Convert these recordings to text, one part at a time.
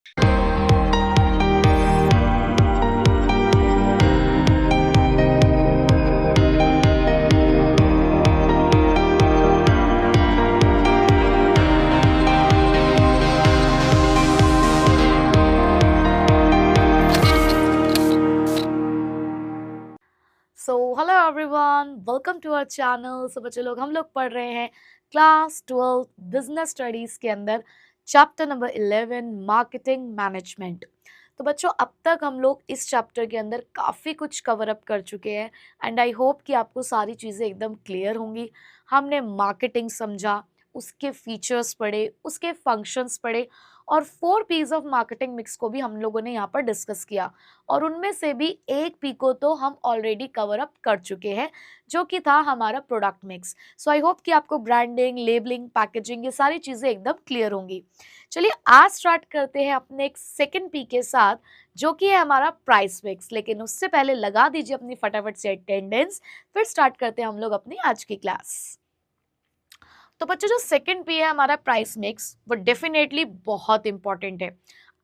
Hello everyone, welcome to our channel. बच्चे लोग, हम लोग पढ़ रहे हैं क्लास 12 बिजनेस स्टडीज के अंदर चैप्टर नंबर 11 मार्केटिंग मैनेजमेंट। तो बच्चों, अब तक हम लोग इस चैप्टर के अंदर काफ़ी कुछ कवर अप कर चुके हैं एंड आई होप कि आपको सारी चीज़ें एकदम क्लियर होंगी। हमने मार्केटिंग समझा, उसके फीचर्स पढ़े, उसके फंक्शंस पढ़े और 4 पीस ऑफ मार्केटिंग मिक्स को भी हम लोगों ने यहाँ पर डिस्कस किया और उनमें से भी एक पी को तो हम ऑलरेडी कवर अप कर चुके हैं, जो कि था हमारा product mix. So I hope कि आपको ब्रांडिंग, लेबलिंग, पैकेजिंग ये सारी चीज़ें एकदम क्लियर होंगी। चलिए आज स्टार्ट करते हैं अपने एक सेकंड पी के साथ, जो कि है हमारा प्राइस मिक्स। लेकिन उससे पहले लगा दीजिए अपनी फटाफट से अटेंडेंस, फिर स्टार्ट करते हैं हम लोग अपनी आज की क्लास। तो बच्चों, जो सेकंड पी है हमारा प्राइस मिक्स, वो डेफिनेटली बहुत इंपॉर्टेंट है।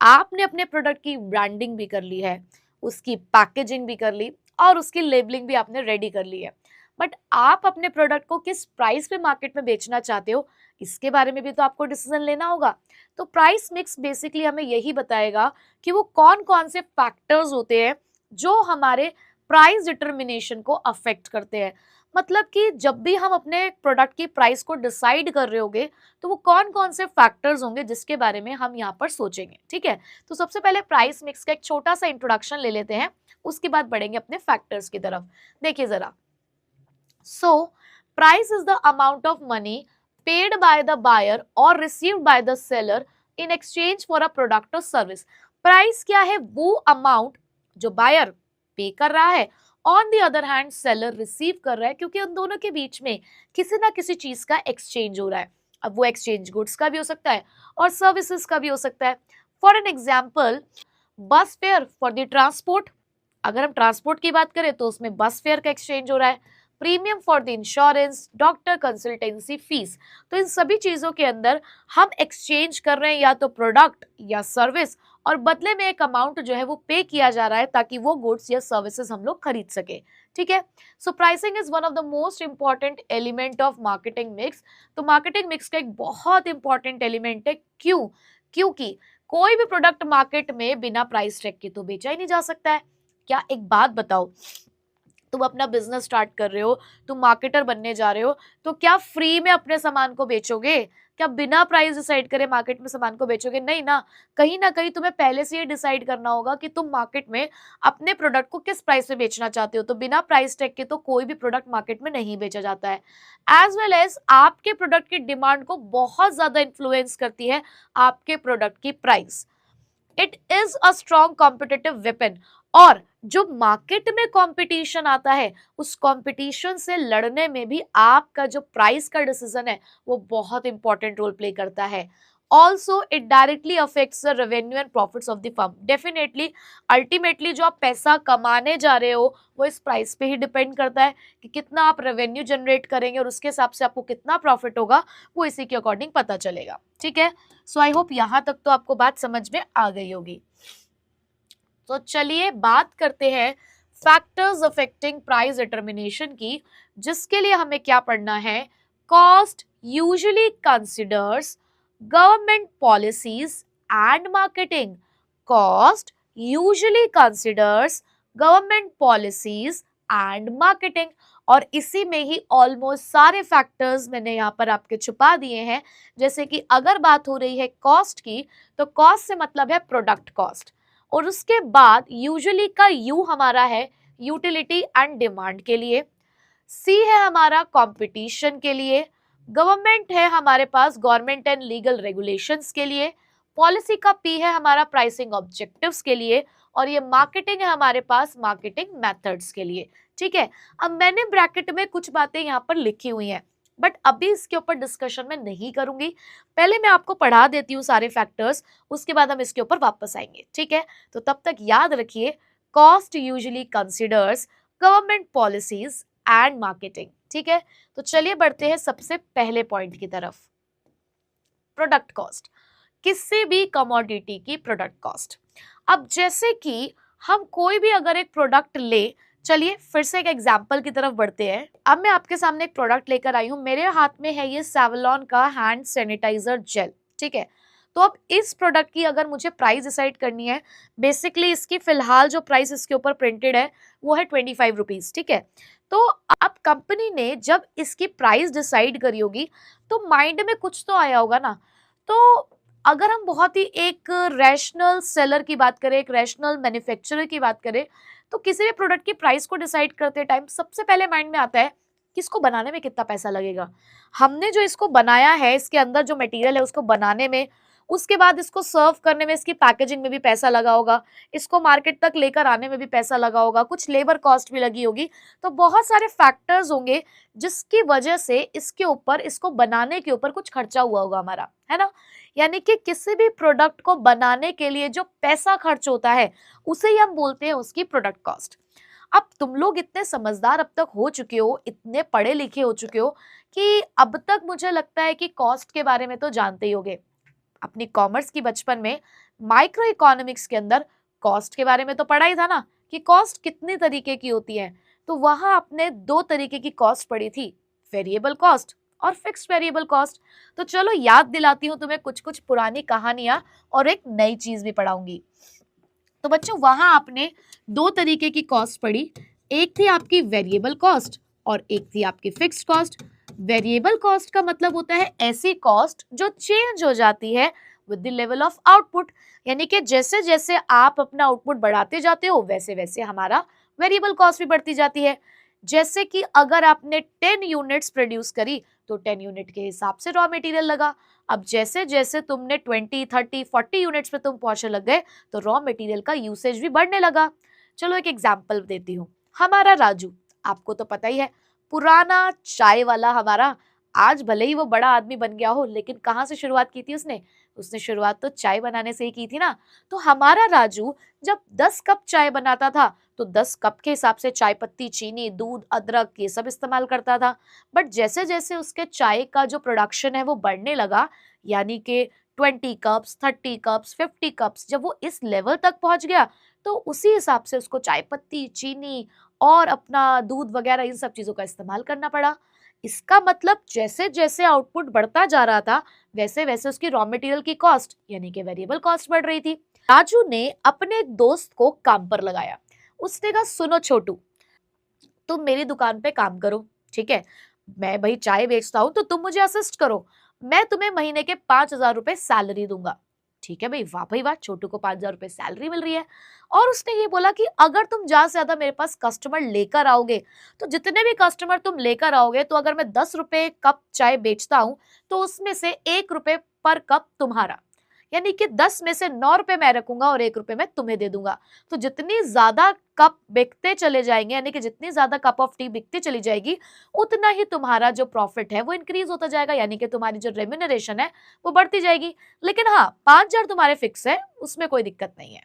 आपने अपने प्रोडक्ट की ब्रांडिंग भी कर ली है, उसकी पैकेजिंग भी कर ली और उसकी लेबलिंग भी आपने रेडी कर ली है, बट आप अपने प्रोडक्ट को किस प्राइस पे मार्केट में बेचना चाहते हो, इसके बारे में भी तो आपको डिसीजन लेना होगा। तो प्राइस मिक्स बेसिकली हमें यही बताएगा कि वो कौन कौन से फैक्टर्स होते हैं जो हमारे प्राइस डिटर्मिनेशन को अफेक्ट करते हैं। मतलब कि जब भी हम अपने प्रोडक्ट की प्राइस को डिसाइड कर रहे होंगे, तो वो कौन कौन से फैक्टर्स होंगे जिसके बारे में हम यहाँ पर सोचेंगे। ठीक है, तो सबसे पहले प्राइस मिक्स का एक छोटा सा इंट्रोडक्शन ले लेते हैं, उसके बाद बढ़ेंगे अपने फैक्टर्स की तरफ। देखिए जरा, so price is the amount of money paid by the buyer और received by the seller in exchange for a product और सर्विस। प्राइस क्या है? वो अमाउंट जो बायर पे कर रहा है, on the other hand seller receive कर रहा है, क्योंकि उन दोनों के बीच में किसी ना किसी चीज का एक्सचेंज हो रहा है। अब वो एक्सचेंज गुड्स का भी हो सकता है और सर्विसेज का भी हो सकता है। फॉर एन एग्जाम्पल, बस फेयर फॉर द ट्रांसपोर्ट। अगर हम ट्रांसपोर्ट की बात करें तो उसमें बस फेयर का एक्सचेंज हो रहा है। Premium for the insurance, doctor consultancy fees. तो इन सभी चीजों के अंदर हम एक्सचेंज कर रहे हैं या तो प्रोडक्ट या सर्विस, और बदले में एक अमाउंट जो है वो पे किया जा रहा है ताकि वो गुड्स या सर्विसेज हम लोग खरीद सके। ठीक है, so pricing is one of the most important element of marketing mix. तो मार्केटिंग मिक्स का एक बहुत इंपॉर्टेंट एलिमेंट है। क्यों? क्योंकि कोई भी प्रोडक्ट मार्केट में बिना प्राइस टैग के तो बेचा ही नहीं जा सकता है। क्या, एक बात बताओ, तुम अपना बिजनेस स्टार्ट कर रहे हो, तुम मार्केटर बनने जा रहे हो, तो क्या फ्री में अपने सामान को बेचोगे? क्या बिना प्राइस डिसाइड करे मार्केट में सामान को बेचोगे? नहीं ना कहीं तुम्हें पहले से ये डिसाइड करना होगा कि तुम मार्केट में अपने प्रोडक्ट को किस प्राइस पे बेचना चाहते हो। तो बिना प्राइस टैग के तो कोई भी प्रोडक्ट मार्केट में नहीं बेचा जाता है। एज वेल एज आपके प्रोडक्ट की डिमांड को बहुत ज्यादा इन्फ्लुएंस करती है आपके प्रोडक्ट की price. It is a strong competitive weapon. और जो मार्केट में कंपटीशन आता है, उस कंपटीशन से लड़ने में भी आपका जो प्राइस का डिसीजन है वो बहुत इंपॉर्टेंट रोल प्ले करता है। Also it directly affects the revenue and profits of the firm. Definitely ultimately जो आप पैसा कमाने जा रहे हो वो इस प्राइस पे ही डिपेंड करता है कि कितना आप रेवेन्यू जनरेट करेंगे और उसके हिसाब से आपको कितना प्रॉफिट होगा, वो इसी के अकॉर्डिंग पता चलेगा। ठीक है, सो आई होप यहां तक तो आपको बात समझ में आ गई होगी। तो चलिए बात करते हैं फैक्टर्स अफेक्टिंग प्राइस डिटर्मिनेशन की, जिसके लिए हमें क्या पढ़ना है? Cost usually considers government policies and marketing. Cost usually considers government policies and marketing. और इसी में ही ऑलमोस्ट सारे फैक्टर्स मैंने यहाँ पर आपके छुपा दिए हैं। जैसे कि अगर बात हो रही है कॉस्ट की, तो कॉस्ट से मतलब है प्रोडक्ट कॉस्ट, और उसके बाद यूजुअली का यू हमारा है यूटिलिटी एंड डिमांड के लिए, सी है हमारा कंपटीशन के लिए, गवर्नमेंट है हमारे पास गवर्नमेंट एंड लीगल रेगुलेशंस के लिए, पॉलिसी का पी है हमारा प्राइसिंग ऑब्जेक्टिव्स के लिए, और ये मार्केटिंग है हमारे पास मार्केटिंग मेथड्स के लिए। ठीक है, अब मैंने ब्रैकेट में कुछ बातें यहाँ पर लिखी हुई हैं, बट अभी इसके ऊपर डिस्कशन में नहीं करूंगी। पहले मैं आपको पढ़ा देती हूँ सारे फैक्टर्स, उसके बाद हम इसके ऊपर वापस आएंगे। ठीक है, तो तब तक याद रखिए, cost usually considers government policies and marketing. ठीक है, तो चलिए बढ़ते हैं सबसे पहले पॉइंट की तरफ, प्रोडक्ट कॉस्ट। किसी भी कमोडिटी की प्रोडक्ट कॉस्ट। अब जैसे कि हम कोई भी अगर एक प्रोडक्ट ले, चलिए फिर से एक एग्जांपल की तरफ बढ़ते हैं। अब मैं आपके सामने एक प्रोडक्ट लेकर आई हूं, मेरे हाथ में है ये सेवलॉन का हैंड सैनिटाइजर जेल, ठीक है। तो अब इस प्रोडक्ट की अगर मुझे प्राइस डिसाइड करनी है, बेसिकली इसकी फिलहाल जो प्राइस इसके ऊपर प्रिंटेड है वो है 25 रुपीज, ठीक है। तो अब कंपनी ने जब इसकी प्राइस डिसाइड करी होगी तो माइंड में कुछ तो आया होगा ना। तो अगर हम बहुत ही एक रैशनल सेलर की बात करें, एक रैशनल मैन्युफैक्चरर की बात करें, तो किसी भी प्रोडक्ट की प्राइस को डिसाइड करते टाइम सबसे पहले माइंड में आता है कि इसको बनाने में कितना पैसा लगेगा। हमने जो इसको बनाया है, इसके अंदर जो मटेरियल है उसको बनाने में, उसके बाद इसको सर्व करने में, इसकी पैकेजिंग में भी पैसा लगा होगा, इसको मार्केट तक लेकर आने में भी पैसा लगा होगा, कुछ लेबर कॉस्ट भी लगी होगी। तो बहुत सारे फैक्टर्स होंगे जिसकी वजह से इसके ऊपर, इसको बनाने के ऊपर कुछ खर्चा हुआ होगा हमारा, है ना। यानी कि किसी भी प्रोडक्ट को बनाने के लिए जो पैसा खर्च होता है उसे ही हम बोलते हैं उसकी प्रोडक्ट कॉस्ट। अब तुम लोग इतने समझदार अब तक हो चुके हो, इतने पढ़े लिखे हो चुके हो कि अब तक मुझे लगता है कि कॉस्ट के बारे में तो जानते ही होगे। अपनी कॉमर्स की बचपन में माइक्रो इकोनॉमिक्स के अंदर कॉस्ट के बारे में तो पढ़ा ही था ना, कि कॉस्ट कितनी तरीके की होती है। तो वहां आपने दो तरीके की कॉस्ट पढ़ी थी, वेरिएबल कॉस्ट और फिक्स्ड वेरिएबल कॉस्ट। तो चलो याद दिलाती हूँ तुम्हें कुछ कुछ पुरानी कहानियां, और एक नई चीज भी पढ़ाऊंगी। तो बच्चों वहां आपने दो तरीके की कॉस्ट पढ़ी, एक थी आपकी वेरिएबल कॉस्ट और एक थी आपकी फिक्स्ड कॉस्ट। वेरिएबल कॉस्ट का मतलब होता है ऐसी कॉस्ट जो चेंज हो जाती है with the level of output, यानी कि जैसे जैसे आप अपना आउटपुट बढ़ाते जाते हो वैसे वैसे हमारा वेरिएबल कॉस्ट भी बढ़ती जाती है। जैसे कि अगर आपने 10 यूनिट्स प्रोड्यूस करी तो 10 यूनिट के हिसाब से रॉ मटेरियल लगा। अब जैसे जैसे तुमने 20, 30, 40 यूनिट्स पे तुम पहुंचने लग गए तो रॉ मटेरियल का यूसेज भी बढ़ने लगा। चलो एक एग्जांपल देती हूँ। हमारा राजू, आपको तो पता ही है, पुराना चाय वाला हमारा, आज भले ही वो बड़ा आदमी बन गया हो लेकिन कहाँ से शुरुआत की थी उसने? उसने शुरुआत तो चाय बनाने से ही की थी ना। तो हमारा राजू जब 10 कप चाय बनाता था तो 10 कप के हिसाब से चाय पत्ती, चीनी, दूध, अदरक ये सब इस्तेमाल करता था। बट जैसे जैसे उसके चाय का जो प्रोडक्शन है वो बढ़ने लगा, यानी कि 20 कप्स, 30 कप्स, 50 कप्स, जब वो इस लेवल तक पहुंच गया तो उसी हिसाब से उसको चाय पत्ती, चीनी और अपना दूध वगैरह इन सब चीजों का इस्तेमाल करना पड़ा। इसका मतलब जैसे जैसे आउटपुट बढ़ता जा रहा था वैसे वैसे उसकी रॉ मटेरियल की कॉस्ट यानी कि वेरिएबल कॉस्ट बढ़ रही थी। राजू ने अपने एक दोस्त को काम पर लगाया। उसने कहा सुनो छोटू, तुम मेरी दुकान पे काम करो, ठीक है। मैं भाई चाय बेचता हूं तो तुम मुझे असिस्ट करो, मैं तुम्हें महीने के 5,000 रुपए सैलरी दूंगा। ठीक है भाई, वाह भाई वाह, छोटू को 5,000 रुपए सैलरी मिल रही है। और उसने ये बोला कि अगर तुम ज्यादा से ज्यादा मेरे पास कस्टमर लेकर आओगे, तो जितने भी कस्टमर तुम लेकर आओगे, तो अगर मैं 10 रुपए कप चाय बेचता हूं तो उसमें से 1 रुपए पर कप तुम्हारा, यानी कि 10 में से 9 रुपए मैं रखूंगा और 1 रुपए मैं तुम्हें दे दूंगा। तो जितनी ज्यादा कप बिकते चले जाएंगे, यानी कि जितनी ज्यादा कप ऑफ टी बिकती चली जाएगी, उतना ही तुम्हारा जो प्रॉफिट है वो इंक्रीज होता जाएगा, यानी कि तुम्हारी जो रेम्यूनरेशन है वो बढ़ती जाएगी। लेकिन हाँ, 5,000 तुम्हारे फिक्स है, उसमें कोई दिक्कत नहीं है।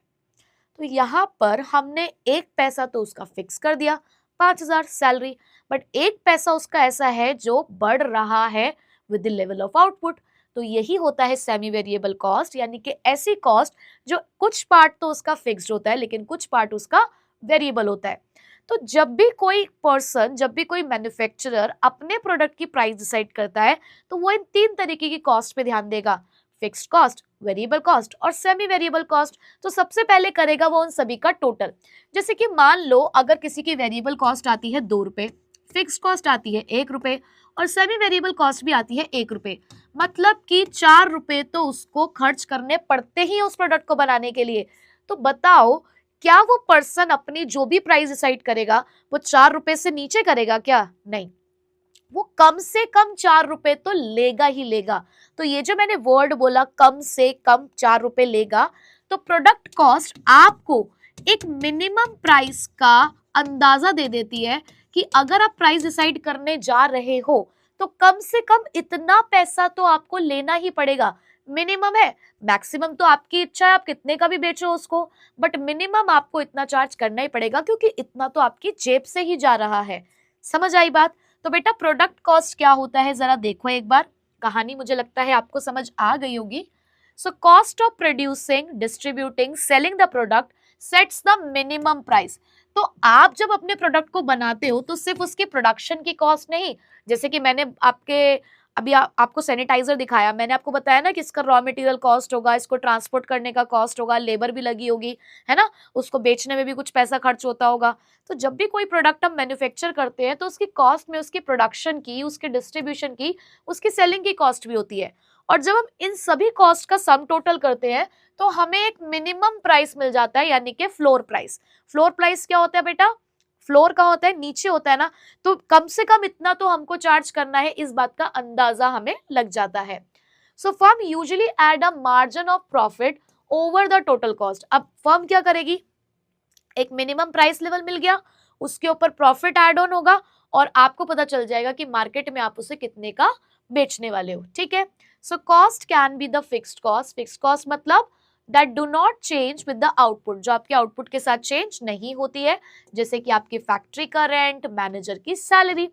तो यहाँ पर हमने 1 पैसा तो उसका फिक्स कर दिया, 5,000 सैलरी, बट 1 पैसा उसका ऐसा है जो बढ़ रहा है with the level of output. तो यही होता है सेमी वेरिएबल कॉस्ट, यानी कि ऐसी कॉस्ट जो कुछ पार्ट तो उसका फिक्स्ड होता है लेकिन कुछ पार्ट उसका वेरिएबल होता है। तो जब भी कोई पर्सन, जब भी कोई मैन्युफैक्चरर अपने प्रोडक्ट की प्राइस डिसाइड करता है तो वो इन 3 तरीके की कॉस्ट पे ध्यान देगा, फिक्स्ड कॉस्ट, वेरिएबल कॉस्ट और सेमी वेरिएबल कॉस्ट। तो सबसे पहले करेगा वो उन सभी का टोटल। जैसे कि मान लो अगर किसी की वेरिएबल कॉस्ट आती है 2 रुपए, फिक्स्ड कॉस्ट आती है 1 रुपए और सेमी वेरिएबल कॉस्ट भी आती है 1 रुपए, मतलब कि 4 रुपए तो उसको खर्च करने पड़ते ही उस प्रोडक्ट को बनाने के लिए। तो बताओ, क्या वो पर्सन अपनी जो भी प्राइस डिसाइड करेगा वो 4 रुपए से नीचे करेगा क्या? नहीं, वो कम से कम 4 रुपए तो लेगा ही लेगा। तो ये जो मैंने वर्ड बोला कम से कम 4 रुपए लेगा, तो प्रोडक्ट कॉस्ट आपको एक मिनिमम प्राइस का अंदाजा दे देती है कि अगर आप प्राइस डिसाइड करने जा रहे हो तो कम से कम इतना पैसा तो आपको लेना ही पड़ेगा। मिनिमम है, मैक्सिमम तो आपकी इच्छा है, आप कितने का भी बेचो उसको, बट मिनिमम आपको इतना चार्ज करना ही पड़ेगा क्योंकि इतना तो आपकी जेब से ही जा रहा है। समझ आई बात? तो बेटा प्रोडक्ट कॉस्ट क्या होता है जरा देखो एक बार, कहानी मुझे लगता है आपको समझ आ गई होगी। So cost of producing, distributing, selling the product sets the minimum price. तो आप जब अपने प्रोडक्ट को बनाते हो तो सिर्फ उसकी प्रोडक्शन की कॉस्ट नहीं, जैसे कि मैंने अभी आपको सैनिटाइजर दिखाया, मैंने आपको बताया ना कि इसका रॉ मटेरियल कॉस्ट होगा, इसको ट्रांसपोर्ट करने का कॉस्ट होगा, लेबर भी लगी होगी, है ना, उसको बेचने में भी कुछ पैसा खर्च होता होगा। तो जब भी कोई प्रोडक्ट हम मैन्युफैक्चर करते हैं तो उसकी कॉस्ट में उसकी प्रोडक्शन की, उसके डिस्ट्रीब्यूशन की, उसकी सेलिंग की कॉस्ट भी होती है। और जब हम इन सभी कॉस्ट का सम टोटल करते हैं तो हमें एक मिनिमम प्राइस मिल जाता है, यानी कि फ्लोर प्राइस। फ्लोर प्राइस क्या होता है बेटा? फ्लोर का होता है, नीचे होता है ना, तो कम से कम इतना तो हमको चार्ज करना है, इस बात का अंदाजा हमें लग जाता है। So firm usually add a margin of profit over the total cost. अब फर्म क्या करेगी, एक मिनिमम प्राइस लेवल मिल गया, उसके ऊपर प्रॉफिट ऐड ऑन होगा और आपको पता चल जाएगा कि मार्केट में आप उसे कितने का बेचने वाले हो, ठीक है। So cost can be the fixed cost. Fixed cost मतलब that do not change with the output, जो आपके आउटपुट के साथ चेंज नहीं होती है, जैसे कि आपकी फैक्ट्री का रेंट, मैनेजर की सैलरी।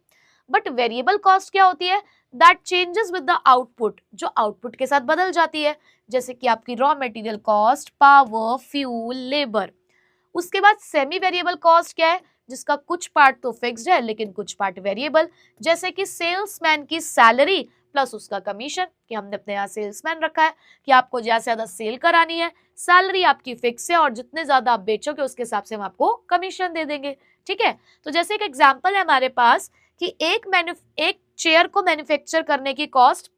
बट वेरिएबल कॉस्ट क्या होती है? That changes with the output, जो आउटपुट के साथ बदल जाती है, जैसे कि आपकी raw material cost, power, fuel, labour. उसके बाद सेमी वेरिएबल कॉस्ट क्या है? जिसका कुछ पार्ट तो फिक्स्ड है लेकिन कुछ पार्ट वेरिएबल, जैसे कि सेल्समैन की सैलरी प्लस उसका कमीशन, कि हमने अपने यहाँ सेल्समैन रखा है कि आपको ज्यादा से ज्यादा सेल करानी है, सैलरी आपकी फिक्स है और जितने ज्यादा आप बेचोगे उसके हिसाब से हम आपको कमीशन दे देंगे, ठीक है। तो जैसे एक एग्जांपल है हमारे पास कि एक चेयर को मैन्युफैक्चर करने की कॉस्ट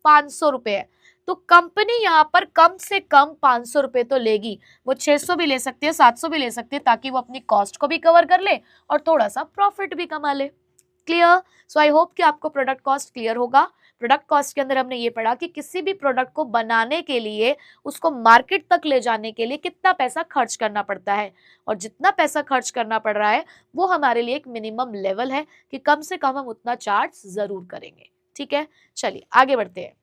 500 रुपए है, तो कंपनी यहाँ पर कम से कम 500 रुपए तो लेगी। वो 600 भी ले सकती है, 700 भी ले सकती है, ताकि वो अपनी कॉस्ट को भी कवर कर ले और थोड़ा सा प्रॉफिट भी कमा ले। क्लियर? सो आई होप कि आपको प्रोडक्ट कॉस्ट क्लियर होगा। प्रोडक्ट कॉस्ट के अंदर हमने ये पढ़ा कि किसी भी प्रोडक्ट को बनाने के लिए, उसको मार्केट तक ले जाने के लिए कितना पैसा खर्च करना पड़ता है, और जितना पैसा खर्च करना पड़ रहा है वो हमारे लिए एक मिनिमम लेवल है कि कम से कम हम उतना चार्ज जरूर करेंगे, ठीक है। चलिए आगे बढ़ते हैं।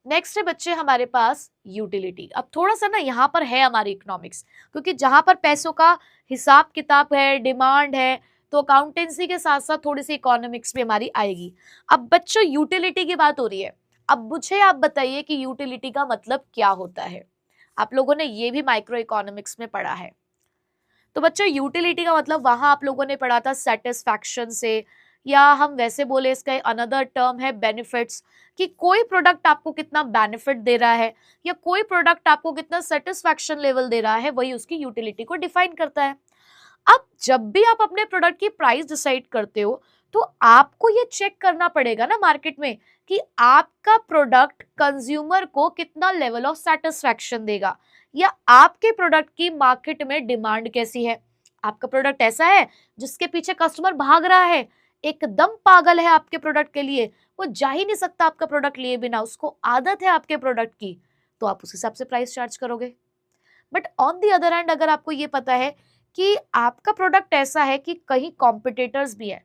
नेक्स्ट है बच्चे हमारे पास यूटिलिटी। अब थोड़ा सा ना यहाँ पर है हमारी इकोनॉमिक्स, क्योंकि जहां पर पैसों का हिसाब किताब है, डिमांड है, तो अकाउंटेंसी के साथ साथ थोड़ी सी इकोनॉमिक्स भी हमारी आएगी। अब बच्चों यूटिलिटी की बात हो रही है, अब मुझे आप बताइए कि यूटिलिटी का मतलब क्या होता है। आप लोगों ने ये भी माइक्रो इकोनॉमिक्स में पढ़ा है। तो बच्चों यूटिलिटी का मतलब वहां आप लोगों ने पढ़ा था सेटिस्फैक्शन से, या हम वैसे बोले इसका अनदर टर्म है बेनिफिट्स, कि कोई प्रोडक्ट आपको कितना बेनिफिट दे रहा है या कोई प्रोडक्ट आपको कितना सेटिस्फैक्शन लेवल दे रहा है, वही उसकी यूटिलिटी को डिफाइन करता है। अब जब भी आप अपने प्रोडक्ट की प्राइस डिसाइड करते हो तो आपको ये चेक करना पड़ेगा ना मार्केट में कि आपका प्रोडक्ट कंज्यूमर को कितना लेवल ऑफ सेटिस्फैक्शन देगा, या आपके प्रोडक्ट की मार्केट में डिमांड कैसी है। आपका प्रोडक्ट ऐसा है जिसके पीछे कस्टमर भाग रहा है, एकदम पागल है आपके प्रोडक्ट के लिए, वो जा ही नहीं सकता आपका प्रोडक्ट लिए बिना, उसको आदत है आपके प्रोडक्ट की, तो आप उस हिसाब से प्राइस चार्ज करोगे। But on the other hand अगर आपको ये पता है कि आपका प्रोडक्ट ऐसा है कि कहीं कॉम्पिटिटर्स भी है,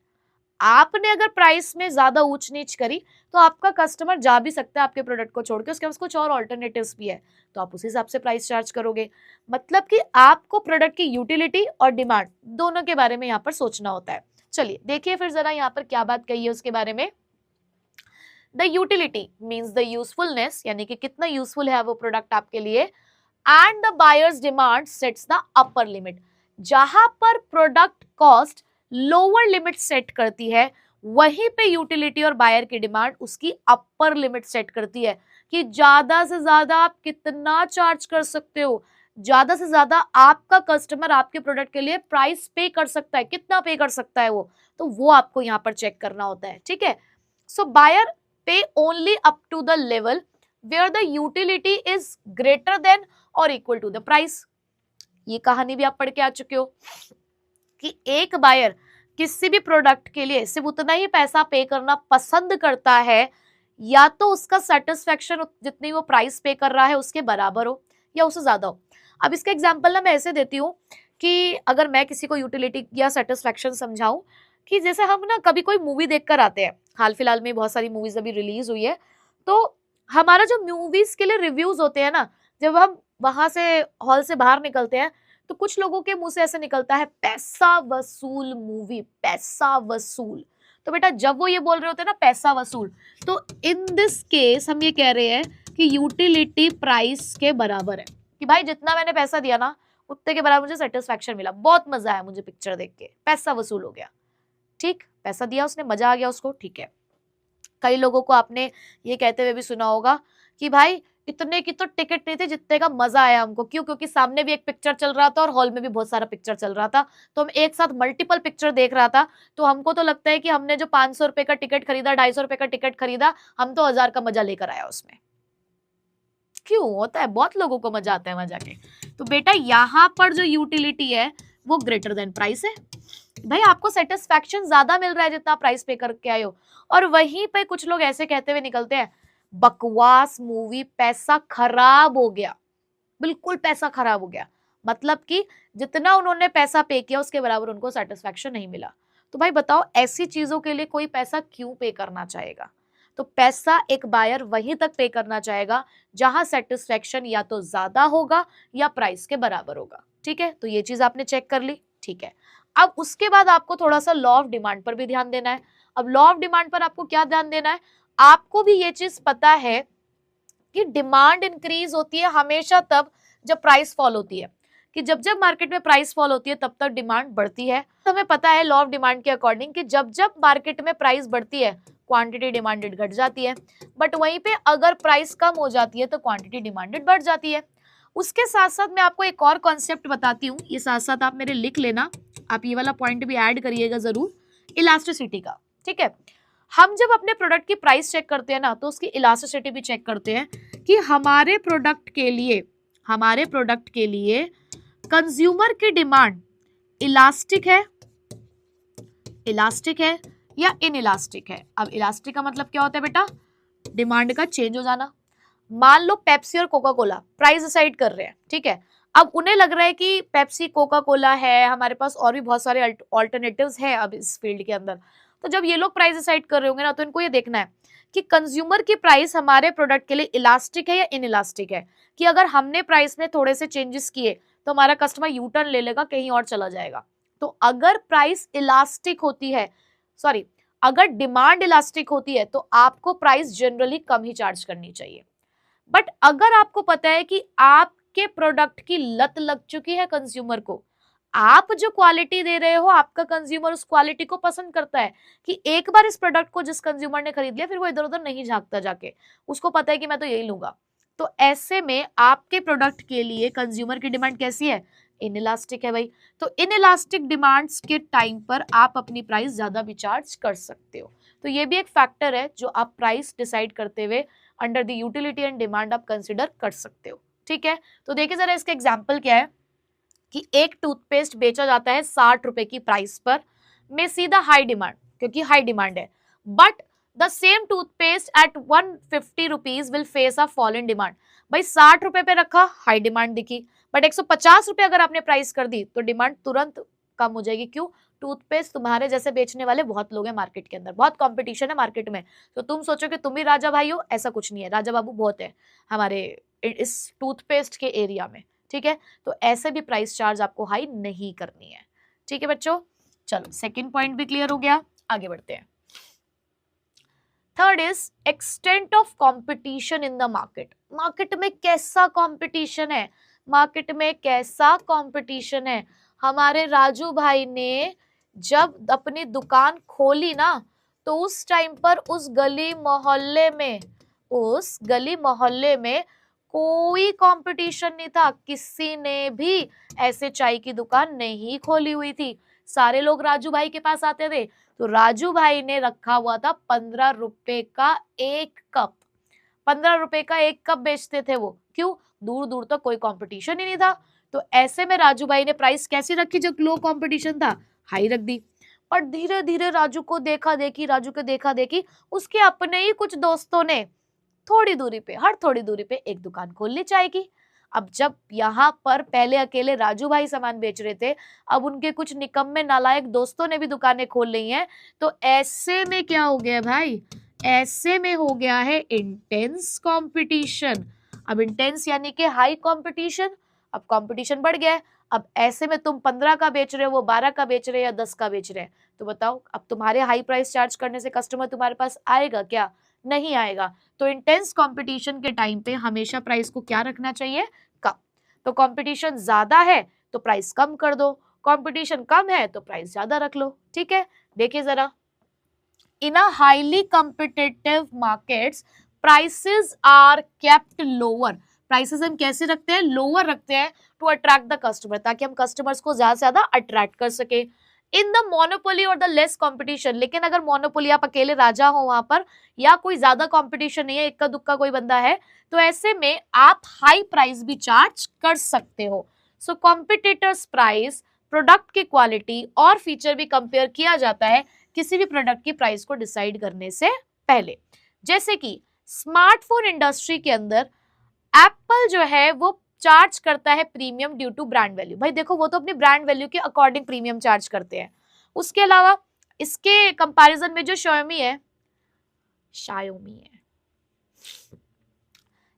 आपने अगर प्राइस में ज्यादा ऊंच नीच करी तो आपका कस्टमर जा भी सकता है आपके प्रोडक्ट को छोड़ के, उसके पास कुछ और ऑल्टरनेटिव्स भी है, तो आप उस हिसाब से प्राइस चार्ज करोगे। मतलब कि आपको प्रोडक्ट की यूटिलिटी और डिमांड दोनों के बारे में यहाँ पर सोचना होता है। चलिए देखिए फिर जरा यहाँ पर क्या बात कही है उसके बारे में। The utility means the usefulness, यानी कि कितना यूजफुल है वो प्रोडक्ट आपके लिए, and the buyers demand sets the upper limit. जहां पर product cost lower limit set करती है, वहीं पे यूटिलिटी और बायर की डिमांड उसकी अपर लिमिट सेट करती है कि ज्यादा से ज्यादा आप कितना चार्ज कर सकते हो, ज्यादा से ज्यादा आपका कस्टमर आपके प्रोडक्ट के लिए प्राइस पे कर सकता है, कितना पे कर सकता है वो, तो वो आपको यहाँ पर चेक करना होता है, ठीक है। So buyer pay only up to the level where the utility is greater than और इक्वल टू द प्राइस। ये कहानी भी आप पढ़ के आ चुके हो कि एक बायर किसी भी प्रोडक्ट के लिए सिर्फ उतना ही पैसा पे करना पसंद करता है, या तो उसका सेटिस्फेक्शन जितनी वो प्राइस पे कर रहा है उसके बराबर हो या उससे ज्यादा हो। अब इसका एग्जांपल ना मैं ऐसे देती हूँ कि अगर मैं किसी को यूटिलिटी या सेटिस्फेक्शन समझाऊं, कि जैसे हम ना कभी कोई मूवी देखकर आते हैं, हाल फिलहाल में बहुत सारी मूवीज अभी रिलीज हुई है, तो हमारा जो मूवीज के लिए रिव्यूज होते हैं ना, जब हम वहां से हॉल से बाहर निकलते हैं तो कुछ लोगों के मुंह से ऐसे निकलता है पैसा वसूल मूवी, पैसा वसूल। तो बेटा जब वो ये बोल रहे होते हैं ना पैसा वसूल, तो इन दिस केस हम ये कह रहे हैं कि यूटिलिटी प्राइस के बराबर है, कि भाई जितना मैंने पैसा दिया ना उतने के बराबर मुझे सेटिस्फैक्शन मिला, बहुत मजा आया मुझे पिक्चर देख के, पैसा वसूल हो गया। ठीक, पैसा दिया उसने, मजा आ गया उसको, ठीक है। कई लोगों को आपने ये कहते हुए भी सुना होगा कि भाई इतने की तो टिकट नहीं थी जितने का मजा आया हमको, क्यों? क्योंकि सामने भी एक पिक्चर चल रहा था और हॉल में भी बहुत सारा पिक्चर चल रहा था, तो हम एक साथ मल्टीपल पिक्चर देख रहा था, तो हमको तो लगता है कि हमने जो 500 रुपए का टिकट खरीदा, 250 रुपए का टिकट खरीदा, हम तो 1000 का मजा लेकर आया उसमें। क्यों होता है? बहुत लोगों को मजा आता है वहां जाके। तो बेटा यहाँ पर जो यूटिलिटी है वो ग्रेटर देन प्राइस है। भाई आपको सेटिस्फैक्शन ज्यादा मिल रहा है जितना प्राइस पे करके आए हो, और वहीं पे कुछ लोग ऐसे कहते हुए निकलते हैं बकवास मूवी, पैसा खराब हो गया, बिल्कुल पैसा खराब हो गया, मतलब कि जितना उन्होंने पैसा पे किया उसके बराबर उनको सेटिस्फैक्शन नहीं मिला। तो भाई बताओ ऐसी चीजों के लिए कोई पैसा क्यों पे करना चाहेगा? तो पैसा एक बायर वहीं तक पे करना चाहेगा जहां सेटिस्फैक्शन या तो ज्यादा होगा या प्राइस के बराबर होगा। ठीक है, तो ये चीज आपने चेक कर ली। ठीक है, अब उसके बाद आपको थोड़ा सा लॉ ऑफ डिमांड पर भी ध्यान देना है। अब लॉ ऑफ डिमांड पर आपको क्या ध्यान देना है? आपको भी ये चीज पता है कि डिमांड इंक्रीज होती है हमेशा तब जब प्राइस फॉल होती है, कि जब जब मार्केट में प्राइस फॉल होती है तब तक डिमांड बढ़ती है। तो हमें पता है लॉ ऑफ डिमांड के अकॉर्डिंग कि जब जब मार्केट में प्राइस बढ़ती है क्वांटिटी डिमांडेड घट जाती है, बट वहीं पे अगर प्राइस कम हो जाती है तो क्वांटिटी डिमांडेड बढ़ जाती है। उसके साथ साथ मैं आपको एक और कॉन्सेप्ट बताती हूँ, ये साथ साथ आप मेरे लिख लेना, आप ये वाला पॉइंट भी ऐड करिएगा जरूर, इलास्टिसिटी का। ठीक है, हम जब अपने प्रोडक्ट की प्राइस चेक करते हैं ना तो उसकी इलास्टिसिटी भी चेक करते हैं कि हमारे प्रोडक्ट के लिए कंज्यूमर की डिमांड इलास्टिक है या इनइलास्टिक है। अब इलास्टिक का मतलब क्या होता है बेटा? डिमांड का चेंज हो जाना। मान लो पेप्सी और कोका कोला प्राइस डिसाइड कर रहे हैं, ठीक है, अब उन्हें लग रहा है कि पेप्सी कोका कोला है, हमारे पास और भी बहुत सारे ऑल्टरनेटिव्स हैं अब इस फील्ड के अंदर, तो जब ये लोग प्राइस डिसाइड कर रहे होंगे ना तो इनको ये देखना है कि कंज्यूमर की प्राइस हमारे प्रोडक्ट के लिए इलास्टिक है या इनइलास्टिक है, कि अगर हमने प्राइस में थोड़े से चेंजेस किए तो हमारा कस्टमर यू टर्न ले लेगा, कहीं और चला जाएगा। तो अगर प्राइस इलास्टिक होती है, सॉरी, अगर डिमांड इलास्टिक होती है तो आपको प्राइस जनरली कम ही चार्ज करनी चाहिए। बट अगर आपको पता है कि आपके प्रोडक्ट की लत लग चुकी है कंज्यूमर को, आप जो क्वालिटी दे रहे हो आपका कंज्यूमर उस क्वालिटी को पसंद करता है, कि एक बार इस प्रोडक्ट को जिस कंज्यूमर ने खरीद लिया फिर वो इधर उधर नहीं झांकता जाके, उसको पता है कि मैं तो यही लूंगा, तो ऐसे में आपके प्रोडक्ट के लिए कंज्यूमर की डिमांड कैसी है? इनइलास्टिक है भाई। तो इनइलास्टिक डिमांड्स के टाइम पर आप अपनी प्राइस ज्यादा भी चार्ज कर सकते हो। तो ये भी एक फैक्टर है जो आप प्राइस डिसाइड करते हुए under the utility and demand आप कंसिडर कर सकते हो। ठीक है, तो देखिए जरा इसका एग्जाम्पल क्या है कि एक टूथपेस्ट बेचा जाता है 60 रुपए की प्राइस पर, में सीधा हाई डिमांड, क्योंकि हाई डिमांड है, but the same toothpaste at 150 rupees will face a fall in demand. भाई 60 रुपए पे रखा, हाई डिमांड दिखी, बट 150 रुपए अगर आपने प्राइस कर दी तो डिमांड तुरंत कम हो जाएगी। क्यों? टूथपेस्ट तुम्हारे जैसे बेचने वाले बहुत लोग हैं मार्केट के अंदर, बहुत कंपटीशन है मार्केट में, तो तुम सोचो कि तुम ही राजा भाई हो, ऐसा कुछ नहीं है, राजा बाबू बहुत है हमारे इस टूथपेस्ट के एरिया में। ठीक है, तो ऐसे भी प्राइस चार्ज आपको हाई नहीं करनी है। ठीक है बच्चों, चलो सेकंड पॉइंट भी क्लियर हो गया, आगे बढ़ते हैं। Third is extent of competition in the market. Market में कैसा कंपटीशन है? मार्केट में कैसा कंपटीशन है? हमारे राजू भाई ने जब अपनी दुकान खोली ना तो उस टाइम पर उस गली मोहल्ले में कोई कंपटीशन नहीं था, किसी ने भी ऐसे चाय की दुकान नहीं खोली हुई थी, सारे लोग राजू भाई के पास आते थे। तो राजू भाई ने रखा हुआ था 15 रुपए का एक कप, 15 रुपए का एक कप बेचते थे वो। क्यों? दूर दूर तक कोई कंपटीशन ही नहीं था, तो ऐसे में राजू भाई ने प्राइस कैसी रखी? जब लो कंपटीशन था हाई रख दी। और धीरे धीरे राजू को देखा देखी उसके अपने ही कुछ दोस्तों ने हर थोड़ी दूरी पे एक दुकान खोल ली चाय की। अब जब यहाँ पर पहले अकेले राजू भाई सामान बेच रहे थे, अब उनके कुछ निकम्मे नालायक दोस्तों ने भी दुकानें खोल ली हैं, तो ऐसे में क्या हो गया भाई? ऐसे में हो गया है इंटेंस कंपटीशन। अब इंटेंस यानी कि हाई कंपटीशन, अब कंपटीशन बढ़ गया है। अब ऐसे में तुम 15 का बेच रहे हो, वो 12 का बेच रहे हैं या 10 का बेच रहे हैं, तो बताओ अब तुम्हारे हाई प्राइस चार्ज करने से कस्टमर तुम्हारे पास आएगा क्या? नहीं आएगा। तो इंटेंस कंपटीशन के टाइम पे हमेशा प्राइस को क्या रखना चाहिए? कम। तो कंपटीशन ज्यादा है तो प्राइस कम कर दो, कंपटीशन कम है तो प्राइस ज्यादा रख लो। ठीक है, देखिए जरा, in a highly competitive markets prices are kept lower. Prices हम कैसे रखते हैं? लोअर रखते हैं टू अट्रैक्ट द कस्टमर, ताकि हम कस्टमर्स को ज्यादा से ज्यादा अट्रैक्ट कर सके। इन द मोनोपोली और द लेस कंपटीशन, लेकिन अगर मोनोपोली आप अकेले राजा हो वहां पर, या कोई ज्यादा कंपटीशन नहीं है, इक्का दुक्का कोई बंदा है, तो ऐसे में आप हाई प्राइस भी चार्ज कर सकते हो। सो कॉम्पिटिटर्स प्राइस, प्रोडक्ट की क्वालिटी और फीचर भी कंपेयर किया जाता है किसी भी प्रोडक्ट की प्राइस को डिसाइड करने से पहले। जैसे कि स्मार्टफोन इंडस्ट्री के अंदर एप्पल जो है वो चार्ज करता है premium due to brand value. भाई देखो, वो तो अपनी ब्रांड वैल्यू के अकॉर्डिंग प्रीमियम चार्ज करते हैं। उसके अलावा इसके कंपैरिजन में जो शाओमी है,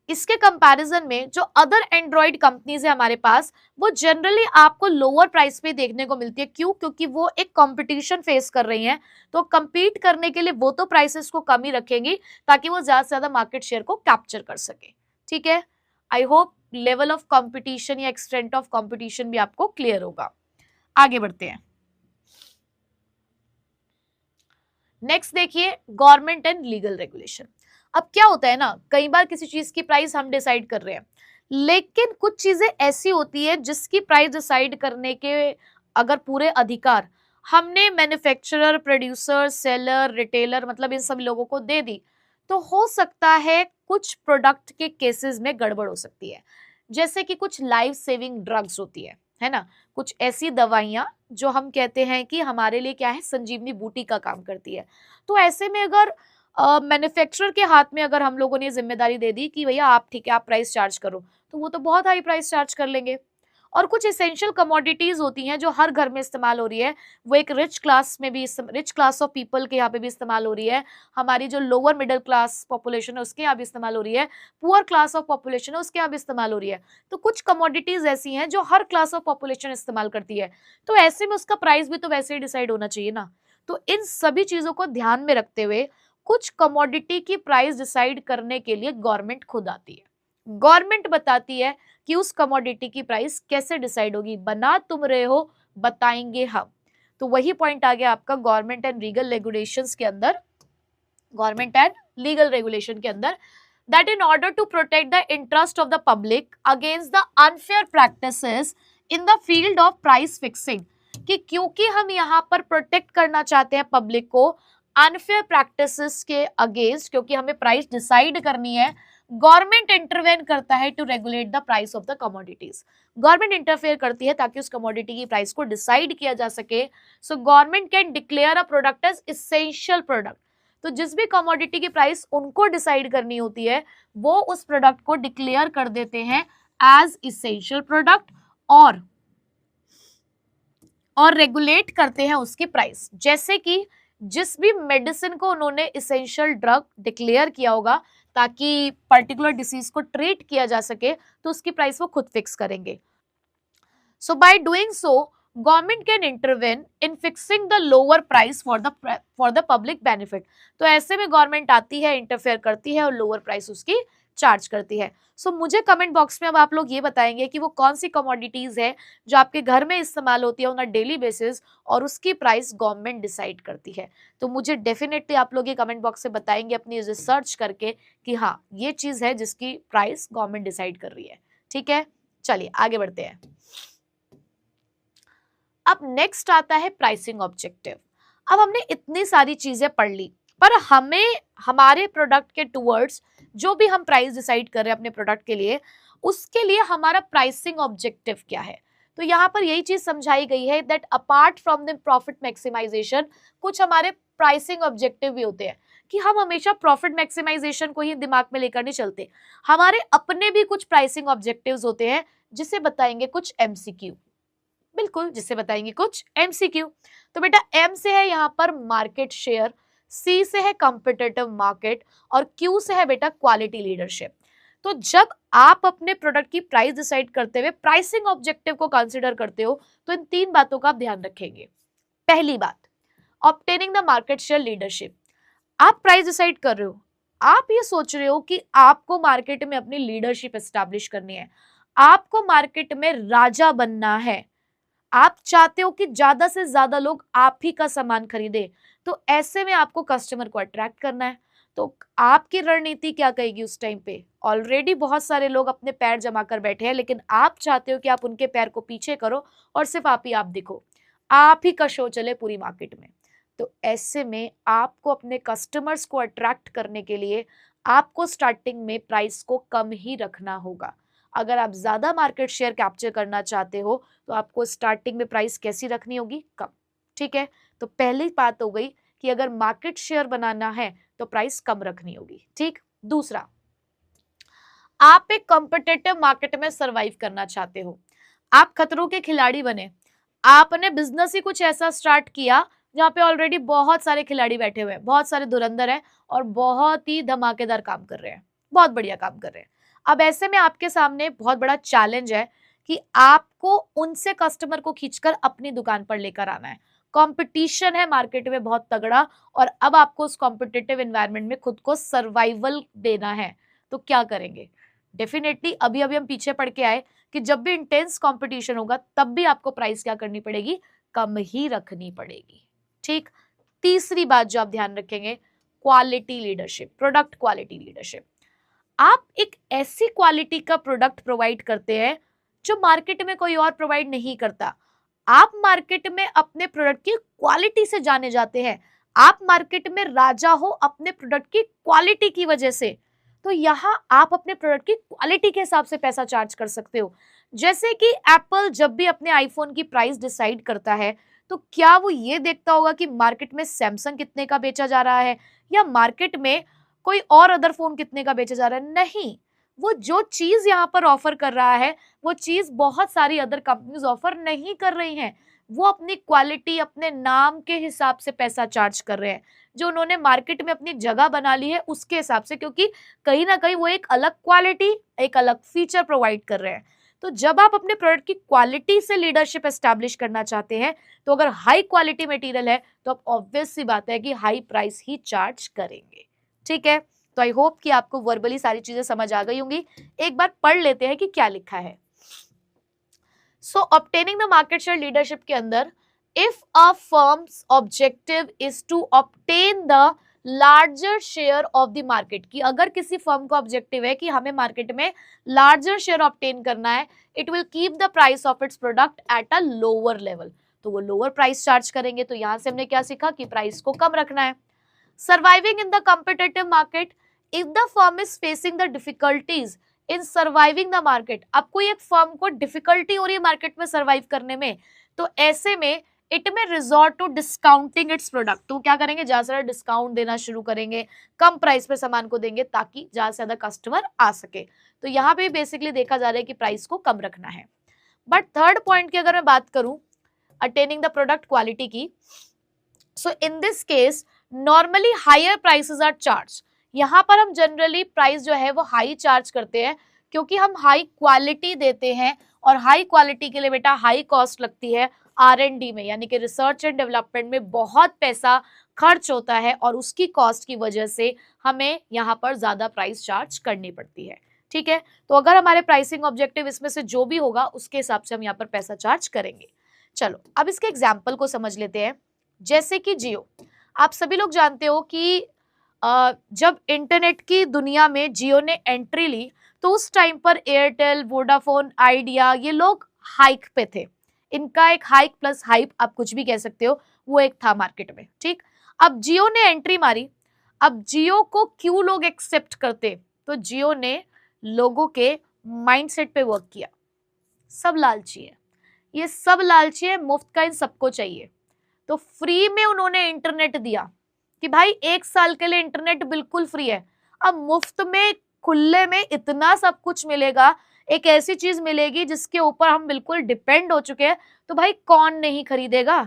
इसके कंपैरिजन में जो अदर एंड्रॉइड कंपनीज है हमारे पास, वो जनरली आपको लोअर प्राइस पे देखने को मिलती है। क्यों? क्योंकि वो एक कंपटीशन फेस कर रही हैं, तो कम्पीट करने के लिए वो तो प्राइसेस को कम ही रखेंगी ताकि वो ज्यादा से ज्यादा मार्केट शेयर को कैप्चर कर सके। ठीक है, I hope level of competition या एक्सटेंट ऑफ कंपटीशन भी आपको क्लियर होगा। आगे बढ़ते हैं। नेक्स्ट देखिए, गवर्नमेंट एंड लीगल रेगुलेशन। अब क्या होता है ना, कई बार किसी चीज की प्राइस हम डिसाइड कर रहे हैं, लेकिन कुछ चीजें ऐसी होती है जिसकी प्राइस डिसाइड करने के अगर पूरे अधिकार हमने मैन्युफैक्चरर, प्रोड्यूसर, सेलर, रिटेलर, मतलब इन सब लोगों को दे दी, तो हो सकता है कुछ प्रोडक्ट के केसेस में गड़बड़ हो सकती है। जैसे कि कुछ लाइफ सेविंग ड्रग्स होती है ना, कुछ ऐसी दवाइयां जो हम कहते हैं कि हमारे लिए क्या है, संजीवनी बूटी का काम करती है। तो ऐसे में अगर मैन्युफैक्चरर के हाथ में अगर हम लोगों ने जिम्मेदारी दे दी कि भैया आप ठीक है, आप प्राइस चार्ज करो, तो वो तो बहुत हाई प्राइस चार्ज कर लेंगे। और कुछ इसेंशियल कमोडिटीज होती हैं जो हर घर में इस्तेमाल हो रही है, वो एक रिच क्लास में भी, रिच क्लास ऑफ पीपल के यहाँ पे भी इस्तेमाल हो रही है, हमारी जो लोअर मिडिल क्लास पॉपुलेशन है उसके यहाँ भी इस्तेमाल हो रही है, पुअर क्लास ऑफ पॉपुलेशन है उसके यहाँ भी इस्तेमाल हो रही है। तो कुछ कमोडिटीज ऐसी हैं जो हर क्लास ऑफ पॉपुलेशन इस्तेमाल करती है, तो ऐसे में उसका प्राइस भी तो वैसे ही डिसाइड होना चाहिए ना। तो इन सभी चीजों को ध्यान में रखते हुए कुछ कमोडिटी की प्राइस डिसाइड करने के लिए गवर्नमेंट खुद आती है। गवर्नमेंट बताती है कि उस कमोडिटी की प्राइस कैसे डिसाइड होगी, बना तुम रहे हो, बताएंगे हम। तो वही पॉइंट आ गया आपका गवर्नमेंट एंड लीगल रेगुलेशंस के अंदर, गवर्नमेंट एंड लीगल रेगुलेशन के अंदर, that in order to protect the interest of the public against the unfair practices in the field of price fixing, कि क्योंकि हम यहाँ पर प्रोटेक्ट करना चाहते हैं पब्लिक को अनफेयर प्रैक्टिसेस के अगेंस्ट, क्योंकि हमें प्राइस डिसाइड करनी है, गवर्नमेंट इंटरवेन करता है to regulate the price of the commodities. Government interfere करती है ताकि उस कमोडिटी की प्राइस को डिसाइड किया जा सके। So government can declare a product as essential product. तो जिस भी कमोडिटी की प्राइस उनको डिसाइड करनी होती है, वो उस प्रोडक्ट को डिक्लेयर कर देते हैं एज इसेंशियल प्रोडक्ट और रेगुलेट करते हैं उसकी प्राइस। जैसे कि जिस भी मेडिसिन को उन्होंने इसेंशियल ड्रग डिक्लेयर किया होगा ताकि पर्टिकुलर डिसीज को ट्रीट किया जा सके, तो उसकी प्राइस वो खुद फिक्स करेंगे। So by doing so government can intervene in fixing the lower price for the public benefit. तो ऐसे में गवर्नमेंट आती है, इंटरफेयर करती है और लोअर प्राइस उसकी चार्ज करती है। सो मुझे कमेंट बॉक्स में अब आप लोग ये बताएंगे कि वो कौन सी कमोडिटीज है जो आपके घर में इस्तेमाल होती है ऑन अ डेली बेसिस और उसकी प्राइस गवर्नमेंट डिसाइड करती है। तो मुझे डेफिनेटली आप लोग ये कमेंट बॉक्स से बताएंगे अपनी रिसर्च करके कि हाँ, ये चीज है जिसकी प्राइस गवर्नमेंट डिसाइड कर रही है। ठीक है, चलिए आगे बढ़ते हैं। अब नेक्स्ट आता है प्राइसिंग ऑब्जेक्टिव। अब हमने इतनी सारी चीजें पढ़ ली, पर हमें हमारे प्रोडक्ट के टुवर्ड्स जो भी हम प्राइस डिसाइड कर रहे हैं अपने प्रोडक्ट के लिए, उसके लिए हमारा प्राइसिंग ऑब्जेक्टिव क्या है। तो यहाँ पर यही चीज समझाई गई है that apart from the profit maximisation, कुछ हमारे प्राइसिंग ऑब्जेक्टिव भी होते हैं कि हम हमेशा प्रॉफिट मैक्सिमाइजेशन को ही दिमाग में लेकर नहीं चलते, हमारे अपने भी कुछ प्राइसिंग ऑब्जेक्टिव्स होते हैं जिसे बताएंगे कुछ एमसीक्यू। बिल्कुल, जिसे बताएंगे कुछ एमसीक्यू। तो बेटा एम से है यहाँ पर मार्केट शेयर, सी से है कॉम्पिटिटिव मार्केट और क्यू से है बेटा क्वालिटी लीडरशिप। तो जब आप अपने प्रोडक्ट की प्राइस डिसाइड करते हुए प्राइसिंग ऑब्जेक्टिव को कंसीडर करते हो तो इन 3 बातों का आप ध्यान रखेंगे। पहली बात, obtaining the market share leadership. आप प्राइस डिसाइड कर रहे हो, आप ये सोच रहे हो कि आपको मार्केट में अपनी लीडरशिप एस्टैब्लिश करनी है, आपको मार्केट में राजा बनना है, आप चाहते हो कि ज्यादा से ज्यादा लोग आप ही का सामान खरीदे, तो ऐसे में आपको कस्टमर को अट्रैक्ट करना है। तो आपकी रणनीति क्या कहेगी उस टाइम पे? ऑलरेडी बहुत सारे लोग अपने पैर जमा कर बैठे हैं, लेकिन आप चाहते हो कि आप उनके पैर को पीछे करो और सिर्फ आप ही आप दिखो, आप ही का शो चले पूरी मार्केट में। तो ऐसे में आपको अपने कस्टमर्स को अट्रैक्ट करने के लिए आपको स्टार्टिंग में प्राइस को कम ही रखना होगा। अगर आप ज्यादा मार्केट शेयर कैप्चर करना चाहते हो तो आपको स्टार्टिंग में प्राइस कैसी रखनी होगी? कम। ठीक है, तो पहली बात हो गई कि अगर मार्केट शेयर बनाना है तो प्राइस कम रखनी होगी। ठीक, दूसरा, आप एक कॉम्पिटिटिव मार्केट में सरवाइव करना चाहते हो, आप खतरों के खिलाड़ी बने, आपने बिजनेस ही कुछ ऐसा स्टार्ट किया जहाँ पे ऑलरेडी बहुत सारे खिलाड़ी बैठे हुए हैं, बहुत सारे धुरंधर हैं और बहुत ही धमाकेदार काम कर रहे हैं, बहुत बढ़िया काम कर रहे हैं। अब ऐसे में आपके सामने बहुत बड़ा चैलेंज है कि आपको उनसे कस्टमर को खींचकर अपनी दुकान पर लेकर आना है। कंपटीशन है मार्केट में बहुत तगड़ा और अब आपको उस कॉम्पिटिटिव एनवायरनमेंट में खुद को सर्वाइवल देना है। तो क्या करेंगे? डेफिनेटली अभी अभी हम पीछे पड़ के आए कि जब भी इंटेंस कंपटीशन होगा तब भी आपको प्राइस क्या करनी पड़ेगी? कम ही रखनी पड़ेगी। ठीक, तीसरी बात जो आप ध्यान रखेंगे, quality leadership, product quality leadership. आप एक ऐसी क्वालिटी का प्रोडक्ट प्रोवाइड करते हैं जो मार्केट में कोई और प्रोवाइड नहीं करता। आप मार्केट में अपने प्रोडक्ट की क्वालिटी से जाने जाते हैं, आप मार्केट में राजा हो अपने प्रोडक्ट की क्वालिटी की वजह से। तो यहाँ आप अपने प्रोडक्ट की क्वालिटी के हिसाब से पैसा चार्ज कर सकते हो। जैसे कि एप्पल जब भी अपने आईफोन की प्राइस डिसाइड करता है तो क्या वो ये देखता होगा कि मार्केट में सैमसंग कितने का बेचा जा रहा है या मार्केट में कोई और अदर फोन कितने का बेचा जा रहा है? नहीं, वो जो चीज यहाँ पर ऑफर कर रहा है वो चीज बहुत सारी अदर कंपनीज ऑफर नहीं कर रही हैं। वो अपनी क्वालिटी, अपने नाम के हिसाब से पैसा चार्ज कर रहे हैं, जो उन्होंने मार्केट में अपनी जगह बना ली है उसके हिसाब से, क्योंकि कहीं ना कहीं वो एक अलग क्वालिटी, एक अलग फीचर प्रोवाइड कर रहे हैं। तो जब आप अपने प्रोडक्ट की क्वालिटी से लीडरशिप एस्टैब्लिश करना चाहते हैं तो अगर हाई क्वालिटी मटेरियल है तो आप ऑब्वियस सी बात है कि हाई प्राइस ही चार्ज करेंगे। ठीक है, तो आई होप कि आपको वर्बली सारी चीजें समझ आ गई होंगी। एक बार पढ़ लेते हैं कि क्या लिखा है। So obtaining the market share leadership के अंदर, if a firm's objective is to obtain the larger share of the market, की अगर किसी फर्म का ऑब्जेक्टिव है कि हमें मार्केट में लार्जर शेयर ऑब्टेन करना है, it will keep the price of its product at a lower level, तो वो लोअर प्राइस चार्ज करेंगे। तो यहां से हमने क्या सीखा कि प्राइस को कम रखना है। Surviving in the competitive market, if the firm is facing the difficulties in surviving the market, अब कोई एक फर्म को डिफिकल्टी हो रही है मार्केट में सर्वाइव करने में, तो ऐसे में it may resort to discounting its product, तो क्या करेंगे? ज्यादा से ज्यादा डिस्काउंट देना शुरू करेंगे, कम प्राइस पे सामान को देंगे ताकि ज्यादा से ज्यादा कस्टमर आ सके। तो यहाँ पे बेसिकली देखा जा रहा है कि प्राइस को कम रखना है। बट थर्ड पॉइंट की अगर मैं बात करूं, अटेनिंग द प्रोडक्ट क्वालिटी की, so in this case normally higher prices are charge. यहाँ पर हम जनरली प्राइस जो है वो हाई चार्ज करते हैं क्योंकि हम हाई क्वालिटी देते हैं और हाई क्वालिटी के लिए बेटा हाई कॉस्ट लगती है। R&D में यानी कि रिसर्च एंड डेवलपमेंट में बहुत पैसा खर्च होता है और उसकी कॉस्ट की वजह से हमें यहाँ पर ज्यादा प्राइस चार्ज करनी पड़ती है। ठीक है, तो अगर हमारे प्राइसिंग ऑब्जेक्टिव इसमें से जो भी होगा उसके हिसाब से हम यहाँ पर पैसा चार्ज करेंगे। चलो अब इसके एग्जाम्पल को समझ लेते हैं। जैसे कि जियो, आप सभी लोग जानते हो कि जब इंटरनेट की दुनिया में जियो ने एंट्री ली तो उस टाइम पर एयरटेल, वोडाफोन, आइडिया, ये लोग हाइक पे थे। इनका एक हाइक प्लस हाइप, आप कुछ भी कह सकते हो, वो एक था मार्केट में। ठीक, अब जियो ने एंट्री मारी। अब जियो को क्यों लोग एक्सेप्ट करते? तो जियो ने लोगों के माइंडसेट पे वर्क किया। सब लालची है, ये सब लालची है, मुफ्त का इन सबको चाहिए, तो फ्री में उन्होंने इंटरनेट दिया कि भाई 1 साल के लिए इंटरनेट बिल्कुल फ्री है। अब मुफ्त में, खुले में इतना सब कुछ मिलेगा, एक ऐसी चीज मिलेगी जिसके ऊपर हम बिल्कुल डिपेंड हो चुके हैं, तो भाई कौन नहीं खरीदेगा?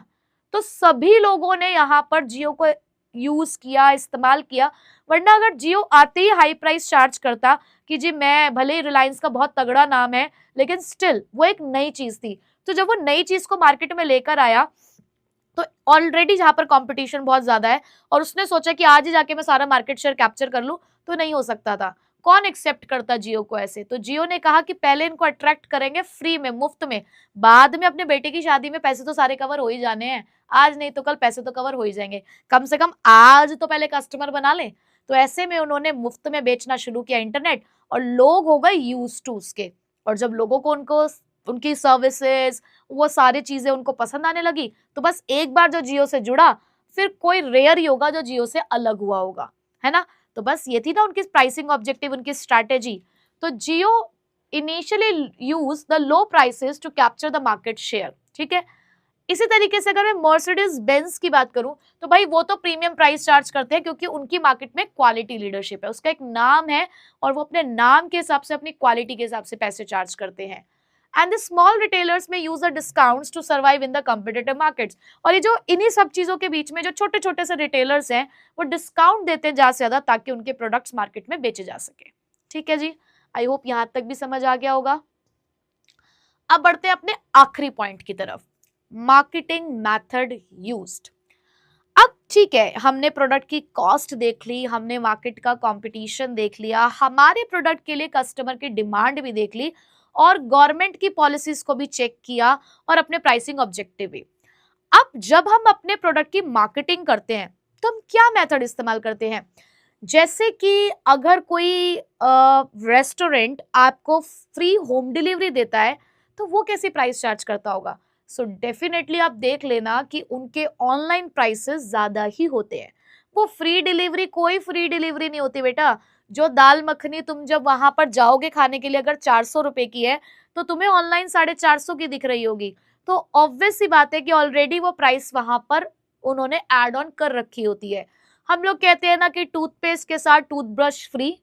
तो सभी लोगों ने यहाँ पर जियो को यूज किया, इस्तेमाल किया। वरना अगर जियो आते ही हाई प्राइस चार्ज करता कि जी मैं, भले ही रिलायंस का बहुत तगड़ा नाम है लेकिन स्टिल वो एक नई चीज थी, तो जब वो नई चीज को मार्केट में लेकर आया तो ऑलरेडी जहां पर कंपटीशन बहुत ज्यादा है और उसने सोचा कि आज ही जाके मैं सारा मार्केट शेयर कैप्चर कर लूं, तो नहीं हो सकता था। कौन एक्सेप्ट करता जियो को ऐसे? तो जियो ने कहा कि पहले इनको अट्रैक्ट करेंगे फ्री में, मुफ्त में, बाद में अपने बेटे की शादी में पैसे तो सारे कवर हो ही जाने हैं, आज नहीं तो कल पैसे तो कवर हो ही जाएंगे, कम से कम आज तो पहले कस्टमर बना ले। तो ऐसे में उन्होंने मुफ्त में बेचना शुरू किया इंटरनेट, और लोग हो गए यूज टू उसके। और जब लोगों को उनको उनकी सर्विसेज, वो सारी चीजें उनको पसंद आने लगी, तो बस एक बार जो जियो से जुड़ा, फिर कोई रेयर ही होगा जो जियो से अलग हुआ होगा, है ना। तो बस ये थी ना उनकी प्राइसिंग ऑब्जेक्टिव, उनकी स्ट्रैटेजी। तो Jio initially use the low prices to capture the market share, ठीक है। इसी तरीके से अगर मैं मर्सिडीज बेंज की बात करूं, तो भाई वो तो प्रीमियम प्राइस चार्ज करते हैं क्योंकि उनकी मार्केट में क्वालिटी लीडरशिप है, उसका एक नाम है, और वो अपने नाम के हिसाब से, अपनी क्वालिटी के हिसाब से पैसे चार्ज करते हैं। And the small retailers may use the discounts to survive in the competitive markets. और ये जो इन्हीं सब चीजों के बीच में जो छोटे छोटे से रिटेलर्स हैं, वो डिस्काउंट देते हैं ज्यादा से ज्यादा, ताकि उनके प्रोडक्ट्स मार्केट में बेचे जा सके। ठीक है जी, आई होप यहां तक भी समझ आ गया होगा। अब बढ़ते हैं अपने आखिरी पॉइंट की तरफ, मार्केटिंग मेथड यूज्ड। अब ठीक है, हमने प्रोडक्ट की कॉस्ट देख ली, हमने मार्केट का कंपटीशन देख लिया, हमारे प्रोडक्ट के लिए कस्टमर की डिमांड भी देख ली, और गवर्नमेंट की पॉलिसीज को भी चेक किया, और अपने प्राइसिंग ऑब्जेक्टिव भी। अब जब हम अपने प्रोडक्ट की मार्केटिंग करते हैं तो हम क्या मेथड इस्तेमाल करते हैं? जैसे कि अगर कोई रेस्टोरेंट आपको फ्री होम डिलीवरी देता है, तो वो कैसी प्राइस चार्ज करता होगा? सो डेफिनेटली आप देख लेना कि उनके ऑनलाइन प्राइसेस ज्यादा ही होते हैं। वो फ्री डिलीवरी, कोई फ्री डिलीवरी नहीं होती बेटा। जो दाल मखनी तुम जब वहां पर जाओगे खाने के लिए, अगर 400 रुपए की है, तो तुम्हें ऑनलाइन 450 की दिख रही होगी। तो ऑब्वियस सी बात है कि ऑलरेडी वो प्राइस वहां पर उन्होंने एड ऑन कर रखी होती है। हम लोग कहते हैं ना कि टूथपेस्ट के साथ टूथब्रश फ्री,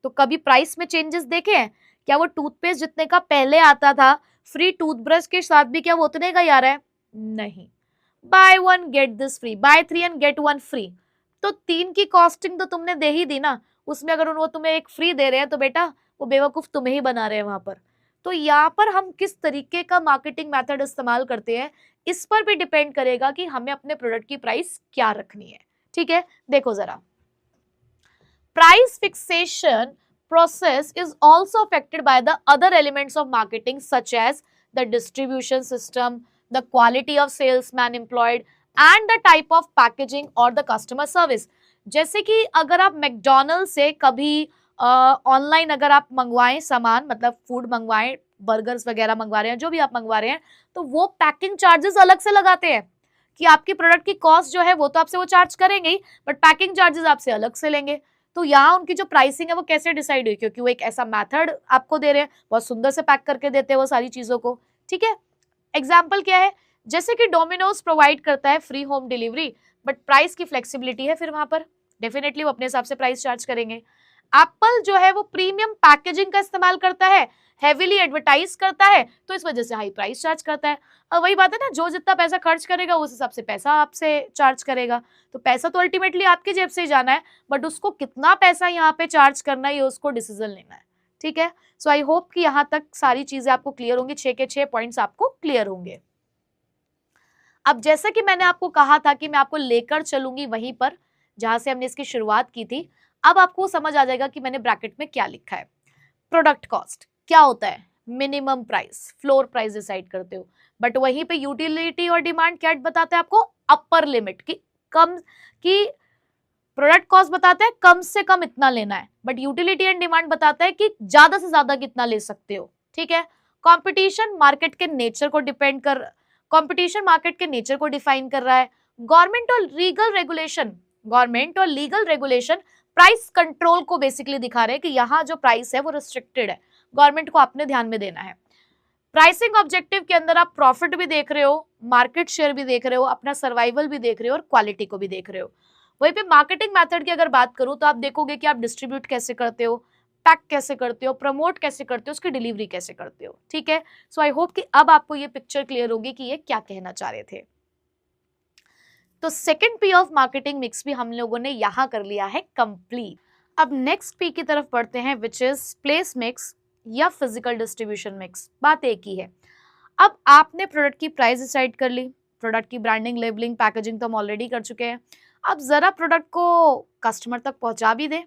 तो कभी प्राइस में चेंजेस देखे हैं क्या? वो टूथपेस्ट जितने का पहले आता था, फ्री टूथब्रश के साथ भी क्या वो उतने का ही आ रहा है? नहीं। Buy one get this free, buy 3 and get 1 free, तो 3 की कॉस्टिंग तो तुमने दे ही दी ना। उसमें अगर वो तुम्हें एक फ्री दे रहे हैं, तो बेटा वो बेवकूफ तुम्हें ही बना रहे हैं वहां पर। तो यहाँ पर हम किस तरीके का मार्केटिंग मेथड इस्तेमाल करते हैं, इस पर भी डिपेंड करेगा कि हमें अपने प्रोडक्ट की प्राइस क्या रखनी है। ठीक है, देखो जरा, price fixation process is also affected by the other elements of marketing such as the distribution system, the quality of salesman employed and the type of packaging or the customer service। जैसे कि अगर आप McDonald से कभी online अगर आप मंगवाएं सामान, मतलब फूड मंगवाएं, बर्गर्स वगैरह मंगवा रहे हैं, जो भी आप मंगवा रहे हैं, तो वो पैकिंग चार्जेस अलग से लगाते हैं कि आपकी प्रोडक्ट की कॉस्ट जो है वो तो आपसे वो चार्ज करेंगे ही, बट पैकिंग चार्जेस आपसे अलग से लेंगे। तो यहाँ उनकी जो प्राइसिंग है वो कैसे डिसाइड हुई? क्योंकि वो एक ऐसा मेथड आपको दे रहे हैं, बहुत सुंदर से पैक करके देते हैं वो सारी चीजों को। ठीक है, एग्जाम्पल क्या है? जैसे कि डोमिनोज प्रोवाइड करता है free home delivery, but price की फ्लेक्सिबिलिटी है, फिर वहां पर डेफिनेटली वो अपने हिसाब से प्राइस चार्ज करेंगे। एप्पल जो है वो प्रीमियम पैकेजिंग का इस्तेमाल करता है, हेवीली एडवर्टाइज करता है, तो इस वजह से हाई प्राइस चार्ज करता है। अब वही बात है ना, जो जितना पैसा खर्च करेगा उस हिसाब से पैसा आपसे चार्ज करेगा। तो पैसा तो अल्टीमेटली आपके जेब से ही जाना है, बट उसको कितना पैसा यहाँ पे चार्ज करना है ये उसको डिसीजन लेना है। ठीक है, सो आई होप कि यहाँ तक सारी चीजें आपको क्लियर होंगी, 6 के 6 पॉइंट्स आपको क्लियर होंगे। अब जैसा कि मैंने आपको कहा था कि मैं आपको लेकर चलूंगी वहीं पर जहां से हमने इसकी शुरुआत की थी, अब आपको समझ आ जाएगा कि मैंने ब्रैकेट में क्या लिखा है। प्रोडक्ट कॉस्ट क्या होता है? Minimum price, floor price decide करते हो, बट वहीं पे यूटिलिटी और डिमांड क्या बताता है आपको? अपर लिमिट की, कम की प्रोडक्ट कॉस्ट बताता है कम से कम इतना लेना है, बट यूटिलिटी एंड डिमांड बताता है कि ज्यादा से ज्यादा कितना ले सकते हो। ठीक है, कंपटीशन मार्केट के नेचर को डिपेंड कर, कंपटीशन मार्केट के नेचर को डिफाइन कर रहा है। गवर्नमेंट और लीगल रेगुलेशन प्राइस कंट्रोल को बेसिकली दिखा रहे हैं कि यहाँ जो प्राइस है वो रिस्ट्रिक्टेड है, गवर्नमेंट को अपने ध्यान में देना है। प्राइसिंग ऑब्जेक्टिव के अंदर आप प्रॉफिट भी देख रहे हो, मार्केट शेयर भी देख रहे हो, अपना सर्वाइवल भी देख रहे हो, और क्वालिटी को भी देख रहे हो। वहीं पे मार्केटिंग मेथड की अगर बात करूं तो आप देखोगे कि आप डिस्ट्रीब्यूट कैसे करते हो, पैक कैसे करते हो, प्रमोट कैसे करते हो, उसकी डिलीवरी कैसे करते हो। ठीक है, सो आई होप कि अब आपको ये पिक्चर क्लियर होगी कि ये क्या कहना चाह रहे थे। तो second P of marketing mix भी हम लोगों ने यहाँ कर लिया है कंप्लीट। अब नेक्स्ट पी की तरफ बढ़ते हैं, विच इज प्लेस मिक्स या फिजिकल डिस्ट्रीब्यूशन मिक्स। बात एक ही है। अब आपने प्रोडक्ट की प्राइस डिसाइड कर ली, प्रोडक्ट की ब्रांडिंग, लेबलिंग, पैकेजिंग तो हम ऑलरेडी कर चुके हैं। अब जरा प्रोडक्ट को कस्टमर तक पहुंचा भी दे,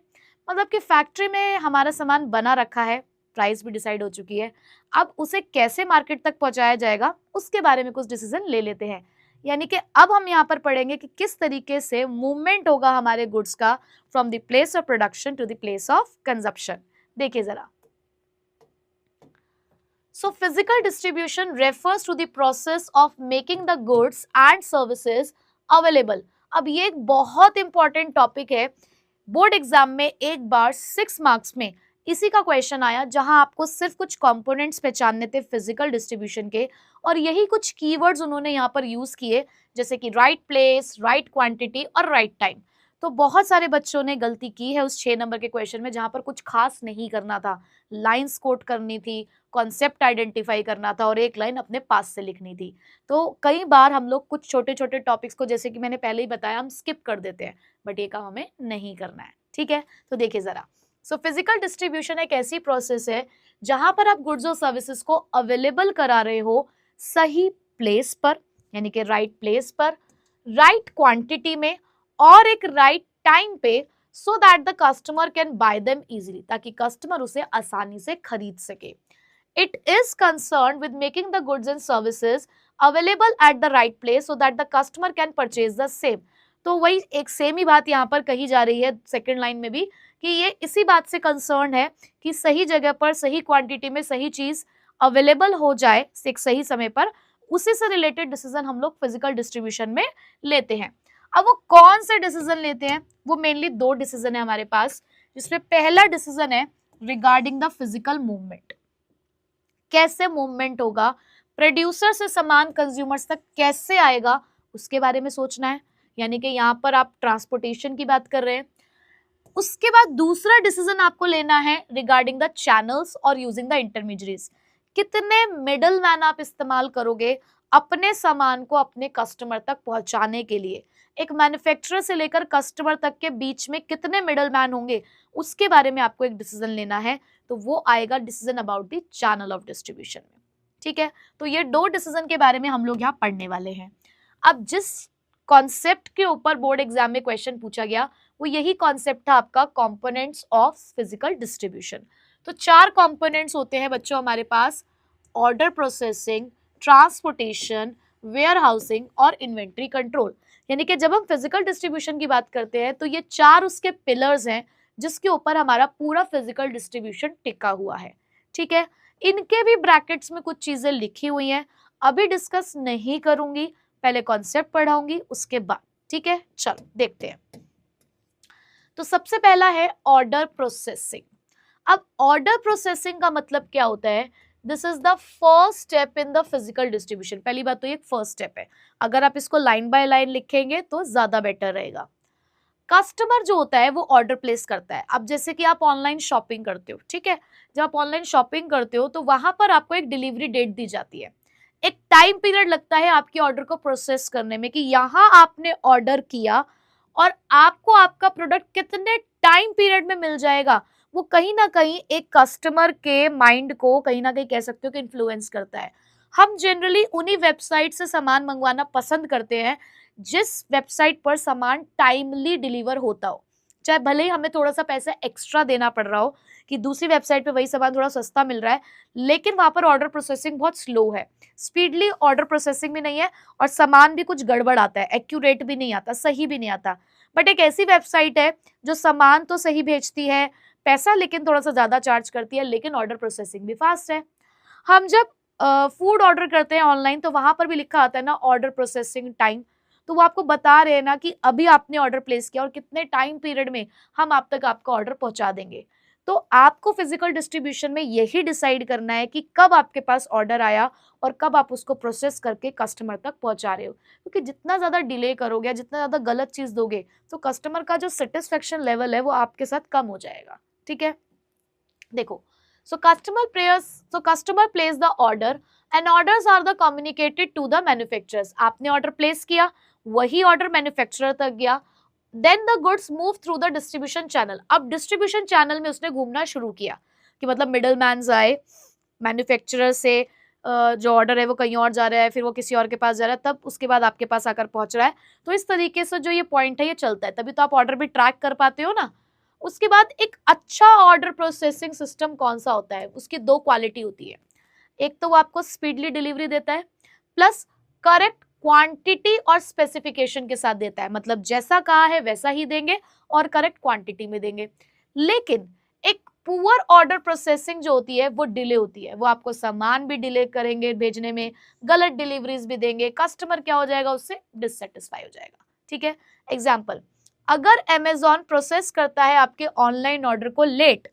मतलब कि फैक्ट्री में हमारा सामान बना रखा है, प्राइस भी डिसाइड हो चुकी है, अब उसे कैसे मार्केट तक पहुंचाया जाएगा उसके बारे में कुछ डिसीजन ले लेते हैं। यानी कि अब हम यहाँ पर पढ़ेंगे कि किस तरीके से मूवमेंट होगा हमारे गुड्स का from the place of production to the place of consumption. देखिए जरा। So physical distribution refers to the process of making the goods and services available। अब ये एक बहुत इंपॉर्टेंट टॉपिक है, बोर्ड एग्जाम में एक बार 6 मार्क्स में इसी का क्वेश्चन आया, जहां आपको सिर्फ कुछ कंपोनेंट्स पहचानने थे फिजिकल डिस्ट्रीब्यूशन के, और यही कुछ कीवर्ड्स उन्होंने यहाँ पर यूज किए, जैसे कि राइट प्लेस, राइट क्वांटिटी और राइट टाइम। तो बहुत सारे बच्चों ने गलती की है उस 6 नंबर के क्वेश्चन में, जहां पर कुछ खास नहीं करना था, लाइंस कोट करनी थी, कॉन्सेप्ट आइडेंटिफाई करना था और एक लाइन अपने पास से लिखनी थी। तो कई बार हम लोग कुछ छोटे छोटे टॉपिक्स को, जैसे कि मैंने पहले ही बताया, हम स्किप कर देते हैं, बट ये काम हमें नहीं करना है। ठीक है, तो देखिए जरा। सो फिजिकल डिस्ट्रीब्यूशन एक ऐसी प्रोसेस है जहां पर आप गुड्स और सर्विसेज को अवेलेबल करा रहे हो सही प्लेस पर, यानी कि राइट प्लेस पर, राइट क्वांटिटी में और एक राइट टाइम पे, so that the customer can buy them easily, ताकि कस्टमर उसे आसानी से खरीद सके। It is concerned with making the goods and services available at the right place so that the customer can purchase the same। तो वही एक same ही बात यहाँ पर कही जा रही है सेकंड लाइन में भी, कि ये इसी बात से कंसर्न है कि सही जगह पर, सही क्वांटिटी में सही चीज अवेलेबल हो जाए एक सही समय पर। उसी से रिलेटेड डिसीजन हम लोग फिजिकल डिस्ट्रीब्यूशन में लेते हैं। अब वो कौन से डिसीजन लेते हैं? वो मेनली 2 डिसीजन है हमारे पास, जिसमें पहला डिसीजन है रिगार्डिंग द फिजिकल मूवमेंट। कैसे मूवमेंट होगा, प्रोड्यूसर से सामान कंज्यूमर्स तक कैसे आएगा, उसके बारे में सोचना है, यानी कि यहाँ पर आप ट्रांसपोर्टेशन की बात कर रहे हैं। उसके बाद दूसरा डिसीजन आपको लेना है रिगार्डिंग द चैनल्स और यूजिंग द इंटरमीडिएट्स। कितने मिडल मैन आप इस्तेमाल करोगे अपने सामान को अपने कस्टमर तक पहुंचाने के लिए। एक मैन्युफैक्चरर से लेकर कस्टमर तक के बीच में कितने मिडल मैन होंगे, उसके बारे में आपको एक डिसीजन लेना है। तो वो आएगा decision about the channel of distribution में। ठीक है, तो ये 2 डिसीजन के बारे में हम लोग यहाँ पढ़ने वाले हैं। अब जिस कॉन्सेप्ट के ऊपर बोर्ड एग्जाम में क्वेश्चन पूछा गया, वो यही कॉन्सेप्ट था आपका कंपोनेंट्स ऑफ फिजिकल डिस्ट्रीब्यूशन। तो 4 कंपोनेंट्स होते हैं बच्चों हमारे पास: order processing, transportation, warehousing और इन्वेंट्री कंट्रोल। यानी कि जब हम फिजिकल डिस्ट्रीब्यूशन की बात करते हैं तो ये 4 उसके पिलर्स हैं जिसके ऊपर हमारा पूरा फिजिकल डिस्ट्रीब्यूशन टिका हुआ है। ठीक है, इनके भी ब्रैकेट्स में कुछ चीजें लिखी हुई हैं, अभी डिस्कस नहीं करूंगी, पहले कॉन्सेप्ट पढ़ाऊंगी उसके बाद। ठीक है, चलो देखते हैं। तो सबसे पहला है ऑर्डर प्रोसेसिंग। अब ऑर्डर प्रोसेसिंग का मतलब क्या होता है? This is the first step in the physical distribution. पहली बात तो ये फर्स्ट स्टेप है, अगर आप इसको लाइन बाय लाइन लिखेंगे तो ज्यादा बेटर रहेगा। कस्टमर जो होता है वो ऑर्डर प्लेस करता है। अब जैसे कि आप ऑनलाइन शॉपिंग करते हो, ठीक है, जब आप ऑनलाइन शॉपिंग करते हो तो वहां पर आपको एक डिलीवरी डेट दी जाती है, एक टाइम पीरियड लगता है आपके ऑर्डर को प्रोसेस करने में, कि यहाँ आपने ऑर्डर किया और आपको आपका प्रोडक्ट कितने टाइम पीरियड में मिल जाएगा, वो कहीं ना कहीं एक कस्टमर के माइंड को कहीं ना कहीं कह सकते हो कि इन्फ्लुएंस करता है। हम जनरली उन्हीं वेबसाइट से सामान मंगवाना पसंद करते हैं जिस वेबसाइट पर सामान टाइमली डिलीवर होता हो, चाहे भले ही हमें थोड़ा सा पैसा एक्स्ट्रा देना पड़ रहा हो कि दूसरी वेबसाइट पे वही सामान थोड़ा सस्ता मिल रहा है, लेकिन वहां पर ऑर्डर प्रोसेसिंग बहुत स्लो है, स्पीडली ऑर्डर प्रोसेसिंग भी नहीं है और सामान भी कुछ गड़बड़ आता है, एक्यूरेट भी नहीं आता, सही भी नहीं आता। बट एक ऐसी वेबसाइट है जो सामान तो सही भेजती है, पैसा लेकिन थोड़ा सा ज्यादा चार्ज करती है, लेकिन ऑर्डर प्रोसेसिंग भी फास्ट है। हम जब फूड ऑर्डर करते हैं ऑनलाइन तो वहां पर भी लिखा आता है ना ऑर्डर प्रोसेसिंग टाइम, तो वो आपको बता रहे हैं ना कि अभी आपने ऑर्डर प्लेस किया और कितने टाइम पीरियड में हम आप तक आपका ऑर्डर पहुंचा देंगे। तो आपको फिजिकल डिस्ट्रीब्यूशन में यही डिसाइड करना है कि कब आपके पास ऑर्डर आया और कब आप उसको प्रोसेस करके कस्टमर तक पहुंचा रहे हो, क्योंकि जितना ज्यादा डिले करोगे, जितना ज्यादा गलत चीज दोगे, तो कस्टमर का जो सेटिस्फेक्शन लेवल है वो आपके साथ कम हो जाएगा। ठीक है, देखो, so customer place the order and orders are the communicated to the manufacturers. आपने ऑर्डर प्लेस किया, वही ऑर्डर मैन्युफैक्चरर तक गया, then the goods move through the distribution channel. अब डिस्ट्रीब्यूशन चैनल में उसने घूमना शुरू किया कि मतलब मिडल मैन्स आए, मैन्युफैक्चरर से जो ऑर्डर है वो कहीं और जा रहा है, फिर वो किसी और के पास जा रहा है, तब उसके बाद आपके पास आकर पहुंच रहा है। तो इस तरीके से जो ये पॉइंट है ये चलता है, तभी तो आप ऑर्डर भी ट्रैक कर पाते हो ना। उसके बाद एक अच्छा ऑर्डर प्रोसेसिंग सिस्टम कौन सा होता है, उसकी दो क्वालिटी होती है। एक तो वो आपको स्पीडली डिलीवरी देता है, प्लस करेक्ट क्वांटिटी और स्पेसिफिकेशन के साथ देता है, मतलब जैसा कहा है वैसा ही देंगे और करेक्ट क्वांटिटी में देंगे। लेकिन एक पुअर ऑर्डर प्रोसेसिंग जो होती है वो डिले होती है, वो आपको सामान भी डिले करेंगे भेजने में, गलत डिलीवरीज भी देंगे, कस्टमर क्या हो जाएगा, उससे डिससेटिस्फाई हो जाएगा। ठीक है, एग्जाम्पल, अगर अमेजॉन प्रोसेस करता है आपके ऑनलाइन ऑर्डर को लेट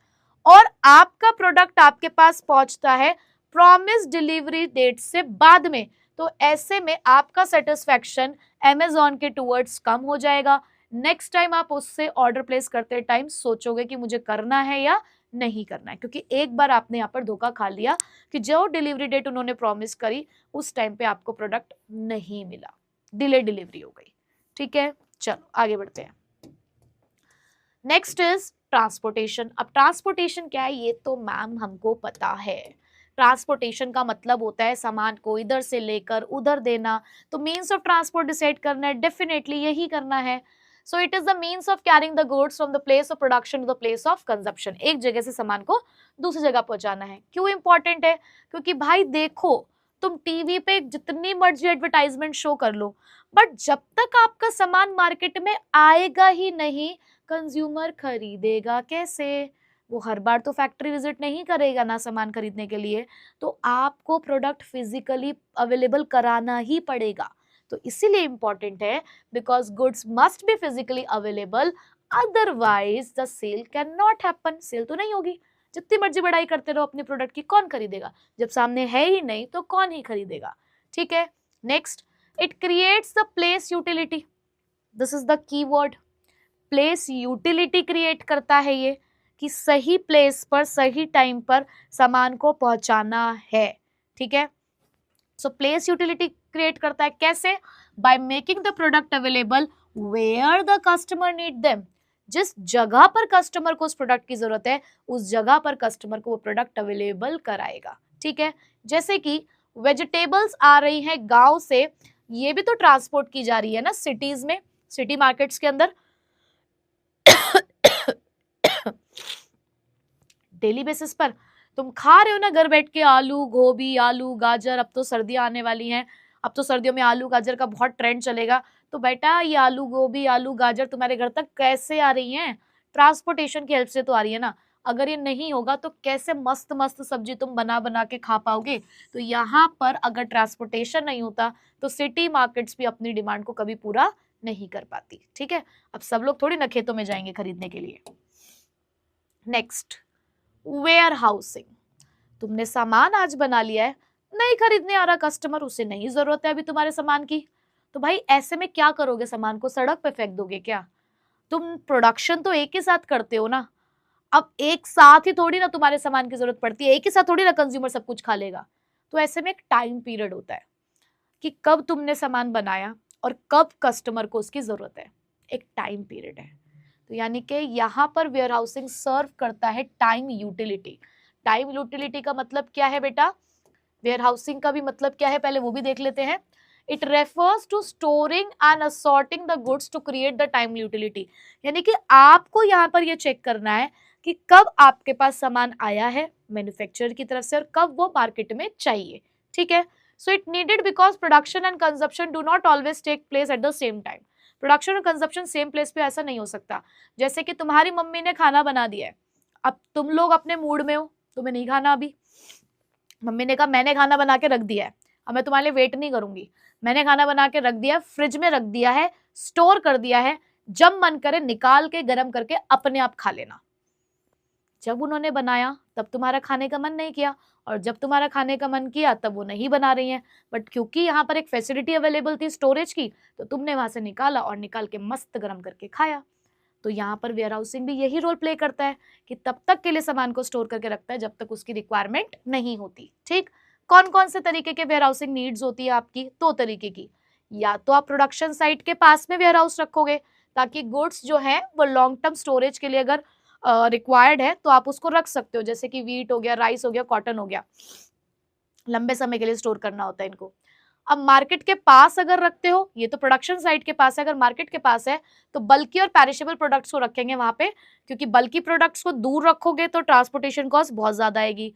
और आपका प्रोडक्ट आपके पास पहुंचता है प्रॉमिस डिलीवरी डेट से बाद में, तो ऐसे में आपका सेटिस्फैक्शन अमेजॉन के टूवर्ड्स कम हो जाएगा। नेक्स्ट टाइम आप उससे ऑर्डर प्लेस करते टाइम सोचोगे कि मुझे करना है या नहीं करना है, क्योंकि एक बार आपने यहाँ पर धोखा खा लिया कि जो डिलीवरी डेट उन्होंने प्रॉमिस करी उस टाइम पे आपको प्रोडक्ट नहीं मिला, डिले डिलीवरी हो गई। ठीक है, चलो आगे बढ़ते हैं। Next is transportation. अब ट्रांसपोर्टेशन क्या है ये तो मैम हमको पता है। ट्रांसपोर्टेशन का मतलब होता है सामान को इधर से लेकर उधर देना, तो मीन्स ऑफ ट्रांसपोर्ट डिसाइड करना है, डेफिनेटली यही करना है। So it is the means of carrying the goods from the place of production to the place of consumption, एक जगह से सामान को दूसरी जगह पहुंचाना है। क्यों इंपॉर्टेंट है, क्योंकि भाई देखो तुम टीवी पे जितनी मर्जी एडवर्टाइजमेंट शो कर लो, बट जब तक आपका सामान मार्केट में आएगा ही नहीं, कंज्यूमर खरीदेगा कैसे? वो हर बार तो फैक्ट्री विजिट नहीं करेगा ना सामान खरीदने के लिए, तो आपको प्रोडक्ट फिजिकली अवेलेबल कराना ही पड़ेगा। तो इसीलिए इंपॉर्टेंट है, because goods must be physically available, otherwise the sale can not happen. Sale तो नहीं होगी, जितनी मर्जी बढ़ाई करते रहो अपने प्रोडक्ट की, कौन खरीदेगा? जब सामने है ही नहीं तो कौन ही खरीदेगा। ठीक है, next, it creates the place utility. This is the key word, place utility create करता है ये, कि सही प्लेस पर सही टाइम पर सामान को पहुंचाना है। ठीक है, सो प्लेस यूटिलिटी क्रिएट करता है कैसे? By making the product available where the customer need them. जिस जगह पर कस्टमर को उस प्रोडक्ट की जरूरत है उस जगह पर कस्टमर को वो प्रोडक्ट अवेलेबल कराएगा। ठीक है, जैसे कि वेजिटेबल्स आ रही हैं गांव से, ये भी तो ट्रांसपोर्ट की जा रही है ना सिटीज में, सिटी मार्केट्स के अंदर डेली बेसिस पर तुम खा रहे हो ना घर बैठ के आलू गोभी, आलू गाजर, अब तो सर्दियां आने वाली हैं, अब तो सर्दियों में आलू गाजर का बहुत ट्रेंड चलेगा। तो बेटा ये आलू गोभी आलू गाजर तुम्हारे घर तक कैसे आ रही हैं? ट्रांसपोर्टेशन की हेल्प से तो आ रही है ना। अगर ये नहीं होगा तो कैसे मस्त मस्त सब्जी तुम बना बना के खा पाओगे? तो यहाँ पर अगर ट्रांसपोर्टेशन नहीं होता तो सिटी मार्केट्स भी अपनी डिमांड को कभी पूरा नहीं कर पाती। ठीक है, अब सब लोग थोड़ी ना खेतों में जाएंगे खरीदने के लिए। Next, warehousing. तुमने सामान आज बना लिया है, नहीं खरीदने आ रहा कस्टमर, उसे नहीं जरूरत है अभी तुम्हारे सामान की, तो भाई ऐसे में क्या करोगे? सामान को सड़क पे फेंक दोगे क्या? तुम प्रोडक्शन तो एक ही साथ करते हो ना, अब एक साथ ही थोड़ी ना तुम्हारे सामान की जरूरत पड़ती है, एक ही साथ थोड़ी ना कंज्यूमर सब कुछ खा लेगा। तो ऐसे में एक टाइम पीरियड होता है कि कब तुमने सामान बनाया और कब कस्टमर को उसकी जरूरत है, एक टाइम पीरियड है। तो यानी कि यहाँ पर वेयर हाउसिंग सर्व करता है टाइम यूटिलिटी। टाइम यूटिलिटी का मतलब क्या है बेटा? वेयर हाउसिंग का भी मतलब क्या है पहले वो भी देख लेते हैं। It refers to storing and assorting the goods to create the time utility. यानी कि आपको यहाँ पर ये चेक करना है कि कब आपके पास सामान आया है मैन्युफैक्चरर की तरफ से और कब वो मार्केट में चाहिए। ठीक है, so it needed because production and consumption do not always take place at the same time. Production और कंजप्शन सेम प्लेस पे ऐसा नहीं हो सकता। जैसे कि तुम्हारी मम्मी ने खाना बना दिया है, अब तुम लोग अपने मूड में हो, तुम्हें नहीं खाना अभी, मम्मी ने कहा मैंने खाना बना के रख दिया है, अब मैं तुम्हारे लिए वेट नहीं करूंगी, मैंने खाना बना के रख दिया, फ्रिज में रख दिया है, स्टोर कर दिया है, जब मन करे निकाल के गर्म करके अपने आप खा लेना। जब उन्होंने बनाया तब तुम्हारा खाने का मन नहीं किया, और जब तुम्हारा खाने का मन किया तब वो नहीं बना रही हैं, बट क्योंकि यहाँ पर एक फैसिलिटी अवेलेबल थी स्टोरेज की, तो तुमने वहां से निकाला और निकाल के मस्त गर्म करके खाया। तो यहाँ पर वेयर हाउसिंग भी यही रोल प्ले करता है कि तब तक के लिए सामान को स्टोर करके रखता है जब तक उसकी रिक्वायरमेंट नहीं होती। ठीक, कौन कौन से तरीके के वेयर हाउसिंग नीड्स होती है आपकी? दो तरीके की, या तो आप प्रोडक्शन साइट के पास में वेयर हाउस रखोगे ताकि गुड्स जो है वो लॉन्ग टर्म स्टोरेज के लिए अगर रिक्वायर्ड है तो आप उसको रख सकते हो, जैसे कि वीट हो गया, राइस हो गया, कॉटन हो गया, लंबे समय के लिए स्टोर करना होता है इनको। अब मार्केट के पास अगर रखते हो, ये तो प्रोडक्शन साइट के पास है, अगर मार्केट के पास है तो बल्कि और पेरिशेबल प्रोडक्ट्स को रखेंगे वहां पे, क्योंकि बल्कि प्रोडक्ट्स को दूर रखोगे तो ट्रांसपोर्टेशन कॉस्ट बहुत ज्यादा आएगी,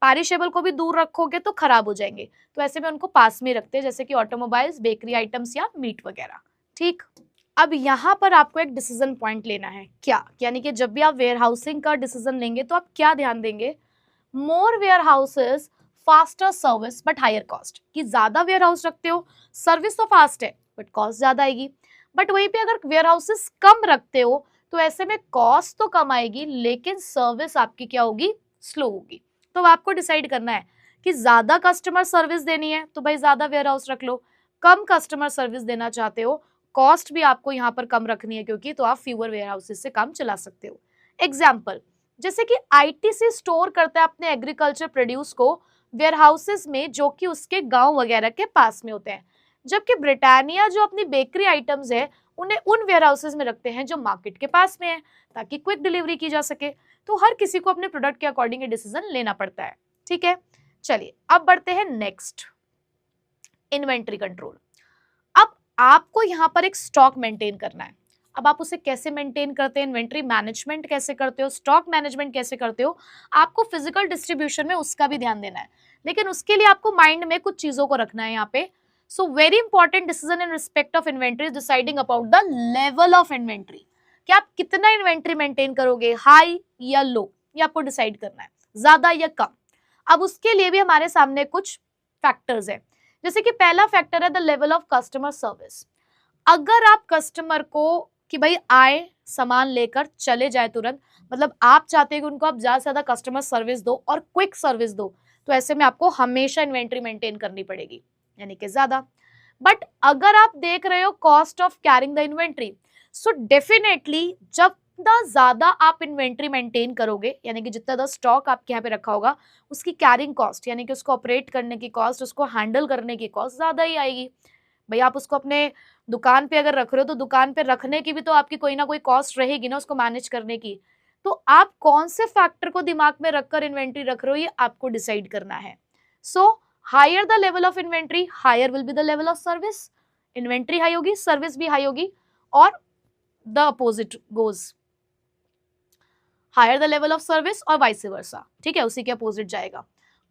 पेरिशेबल को भी दूर रखोगे तो खराब हो जाएंगे, तो ऐसे में उनको पास में रखते हैं, जैसे कि ऑटोमोबाइल्स, बेकरी आइटम्स या मीट वगैरह। ठीक, अब यहाँ पर आपको एक डिसीजन पॉइंट लेना है, क्या, यानी कि जब भी आप वेयर हाउसिंग का डिसीजन लेंगे तो आप क्या ध्यान देंगे, more warehouses faster service but higher cost, कि ज्यादा वेयर हाउस रखते हो, सर्विस तो फास्ट है बट कॉस्ट ज्यादा आएगी, बट वहीं पे अगर वेयर हाउसेस कम रखते हो तो ऐसे में कॉस्ट तो कम आएगी लेकिन सर्विस आपकी क्या होगी, स्लो होगी। तो आपको डिसाइड करना है कि ज्यादा कस्टमर सर्विस देनी है तो भाई ज्यादा वेयर हाउस रख लो, कम कस्टमर सर्विस देना चाहते हो, कॉस्ट भी आपको यहाँ पर कम रखनी है क्योंकि, तो आप फ्यूअर वेयर हाउसेस से काम चला सकते हो। एग्जाम्पल, जैसे कि आईटीसी स्टोर करता है अपने एग्रीकल्चर प्रोड्यूस को वेयर हाउसेस में जो कि उसके गांव वगैरह के पास में होते हैं, जबकि ब्रिटानिया जो अपनी बेकरी आइटम्स है उन्हें उन वेयर हाउसेस में रखते हैं जो मार्केट के पास में है ताकि क्विक डिलीवरी की जा सके। तो हर किसी को अपने प्रोडक्ट के अकॉर्डिंग डिसीजन लेना पड़ता है। ठीक है, चलिए अब बढ़ते हैं नेक्स्ट, इन्वेंट्री कंट्रोल। अब आपको यहाँ पर एक स्टॉक मेंटेन करना है। अब आप उसे कैसे मेंटेन करते हैं, इन्वेंट्री मैनेजमेंट कैसे करते हो, स्टॉक मैनेजमेंट कैसे करते हो, आपको फिजिकल डिस्ट्रीब्यूशन में उसका भी ध्यान देना है, लेकिन उसके लिए आपको माइंड में कुछ चीजों को रखना है यहाँ पे। So very important decision in respect of inventory is deciding about the level of inventory, कि आप कितना इन्वेंट्री मेंटेन करोगे, हाई या लो, ये आपको डिसाइड करना है, ज्यादा या कम। अब उसके लिए भी हमारे सामने कुछ फैक्टर्स है, जैसे कि पहला फैक्टर है the level of customer service. अगर आप कस्टमर को कि भाई आए सामान लेकर चले जाए तुरंत, मतलब आप चाहते हैं कि उनको आप ज्यादा से ज्यादा कस्टमर सर्विस दो और क्विक सर्विस दो, तो ऐसे में आपको हमेशा इन्वेंट्री मेंटेन करनी पड़ेगी, यानी कि ज्यादा। बट अगर आप देख रहे हो cost of carrying the inventory, so definitely जब ज्यादा आप इन्वेंट्री मेंटेन करोगे, यानी कि जितना ज्यादा स्टॉक आपके यहाँ पे रखा होगा, उसकी कैरिंग कॉस्ट यानी कि उसको ऑपरेट करने की कॉस्ट, उसको हैंडल करने की कॉस्ट ज्यादा ही आएगी। भाई आप उसको अपने दुकान पे अगर रख रहे हो तो दुकान पे रखने की भी तो आपकी कोई ना कोई कॉस्ट रहेगी ना उसको मैनेज करने की। तो आप कौन से फैक्टर को दिमाग में रखकर इन्वेंट्री रख रहे हो ये आपको डिसाइड करना है। So higher the level of inventory, higher will be the level of service. Inventory high होगी, सर्विस भी हाई होगी, और the opposite goes, higher the level of service और वाइस वर्सा। ठीक है, उसी के अपोजिट जाएगा।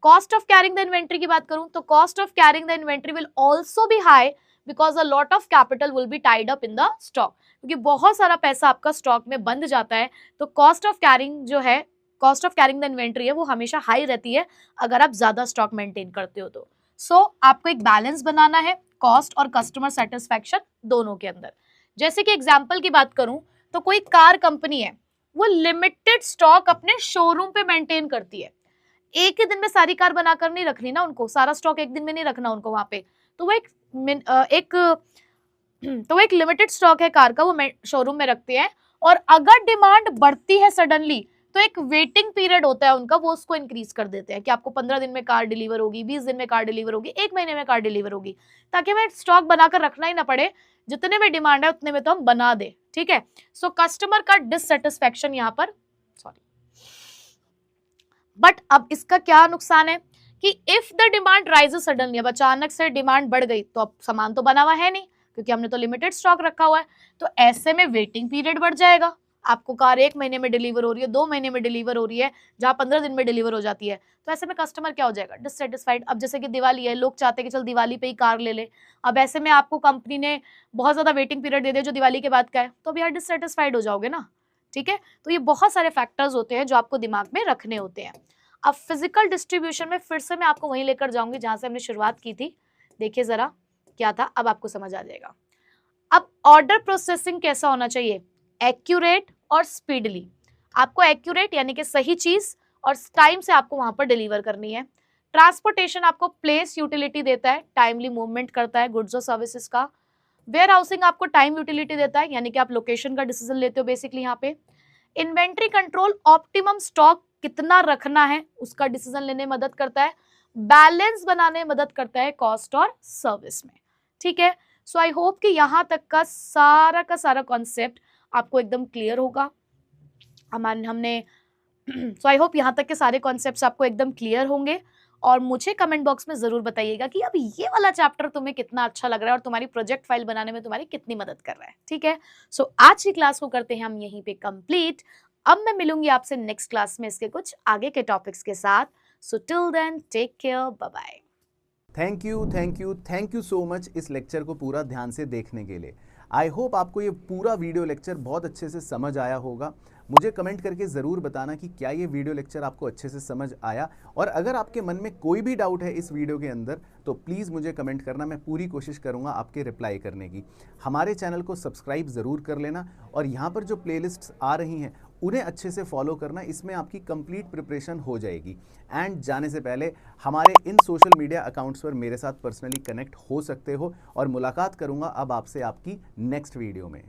Cost of carrying the inventory की बात करूं तो cost of carrying the inventory will also be high because a lot of capital will be tied up in the stock, क्योंकि बहुत सारा पैसा आपका स्टॉक में बंद जाता है। तो कॉस्ट ऑफ कैरिंग जो है, cost of carrying the inventory है, वो हमेशा हाई रहती है अगर आप ज्यादा स्टॉक मेंटेन करते हो तो। सो आपको एक बैलेंस बनाना है कॉस्ट और कस्टमर सेटिस्फैक्शन दोनों के अंदर। जैसे कि एग्जाम्पल की बात करूं तो कोई कार कंपनी है, वो लिमिटेड स्टॉक अपने शोरूम पे मेंटेन करती है, एक ही दिन में सारी कार बनाकर नहीं रखनी ना उनको, सारा स्टॉक एक दिन में नहीं रखना उनको वहां पे। तो वो एक लिमिटेड स्टॉक है कार का, वो शोरूम में रखते हैं, और अगर डिमांड बढ़ती है सडनली तो एक वेटिंग पीरियड होता है उनका, वो उसको इंक्रीज कर देते हैं कि आपको 15 दिन में कार डिलीवर होगी, 20 दिन में कार डिलीवर होगी, 1 महीने में कार डिलीवर होगी, ताकि हमें स्टॉक बनाकर रखना ही ना पड़े, जितने में डिमांड है उतने में तो हम बना दे। ठीक है, सो कस्टमर का डिससेटिस्फैक्शन यहाँ पर, सॉरी, बट अब इसका क्या नुकसान है कि if the demand rises suddenly, अब अचानक से डिमांड बढ़ गई तो अब सामान तो बना हुआ है नहीं क्योंकि हमने तो लिमिटेड स्टॉक रखा हुआ है, तो ऐसे में वेटिंग पीरियड बढ़ जाएगा। आपको कार 1 महीने में डिलीवर हो रही है, 2 महीने में डिलीवर हो रही है, जहां 15 दिन में डिलीवर हो जाती है, तो ऐसे में कस्टमर क्या हो जाएगा, डिससेटिस्फाइड। अब जैसे कि दिवाली है, लोग चाहते हैं कि चल दिवाली पे ही कार ले ले, अब ऐसे में आपको कंपनी ने बहुत ज्यादा वेटिंग पीरियड दे दिया जो दिवाली के बाद का है, तो अभी यार डिससेटिस्फाइड हो जाओगे ना। ठीक है, तो ये बहुत सारे फैक्टर्स होते हैं जो आपको दिमाग में रखने होते हैं। अब फिजिकल डिस्ट्रीब्यूशन में फिर से मैं आपको वहीं लेकर जाऊंगी जहां से हमने शुरुआत की थी। देखिए जरा क्या था, अब आपको समझ आ जाएगा। अब ऑर्डर प्रोसेसिंग कैसा होना चाहिए, एक्यूरेट और स्पीडली। आपको एक्यूरेट यानी कि सही चीज और टाइम से आपको वहां पर डिलीवर करनी है। ट्रांसपोर्टेशन आपको प्लेस यूटिलिटी देता है, टाइमली मूवमेंट करता है गुड्स और सर्विसेज का। वेयर हाउसिंग आपको टाइम यूटिलिटी देता है, यानी कि आप लोकेशन का डिसीजन लेते हो बेसिकली यहाँ पे। इन्वेंट्री कंट्रोल ऑप्टिमम स्टॉक कितना रखना है उसका डिसीजन लेने में मदद करता है। बैलेंस बनाने में मदद करता है कॉस्ट और सर्विस में। ठीक है, सो आई होप कि यहाँ तक का सारा कॉन्सेप्ट आपको एकदम क्लियर होगा। हमने सो आई होप यहाँ तक के सारे कॉन्सेप्ट्स आपको एकदम क्लियर होंगे, और मुझे कमेंट बॉक्स में जरूर बताइएगा कि अब ये वाला चैप्टर तुम्हें कितना अच्छा लग रहा है और तुम्हारी प्रोजेक्ट फाइल बनाने में तुम्हारी कितनी मदद कर रहा है। ठीक है, सो आज की क्लास को करते हैं हम यहीं पे कंप्लीट। अब मैं मिलूंगी आपसे नेक्स्ट क्लास में इसके कुछ आगे के टॉपिक्स के साथ। So till then take care, bye bye. Thank you so much इस लेक्चर को पूरा ध्यान से देखने के लिए। आई होप आपको ये पूरा वीडियो लेक्चर बहुत अच्छे से समझ आया होगा। मुझे कमेंट करके ज़रूर बताना कि क्या ये वीडियो लेक्चर आपको अच्छे से समझ आया, और अगर आपके मन में कोई भी डाउट है इस वीडियो के अंदर तो प्लीज़ मुझे कमेंट करना, मैं पूरी कोशिश करूँगा आपके रिप्लाई करने की। हमारे चैनल को सब्सक्राइब ज़रूर कर लेना, और यहाँ पर जो प्लेलिस्ट्स आ रही हैं उन्हें अच्छे से फॉलो करना, इसमें आपकी कंप्लीट प्रिपरेशन हो जाएगी। एंड जाने से पहले हमारे इन सोशल मीडिया अकाउंट्स पर मेरे साथ पर्सनली कनेक्ट हो सकते हो, और मुलाकात करूँगा अब आपसे आपकी नेक्स्ट वीडियो में।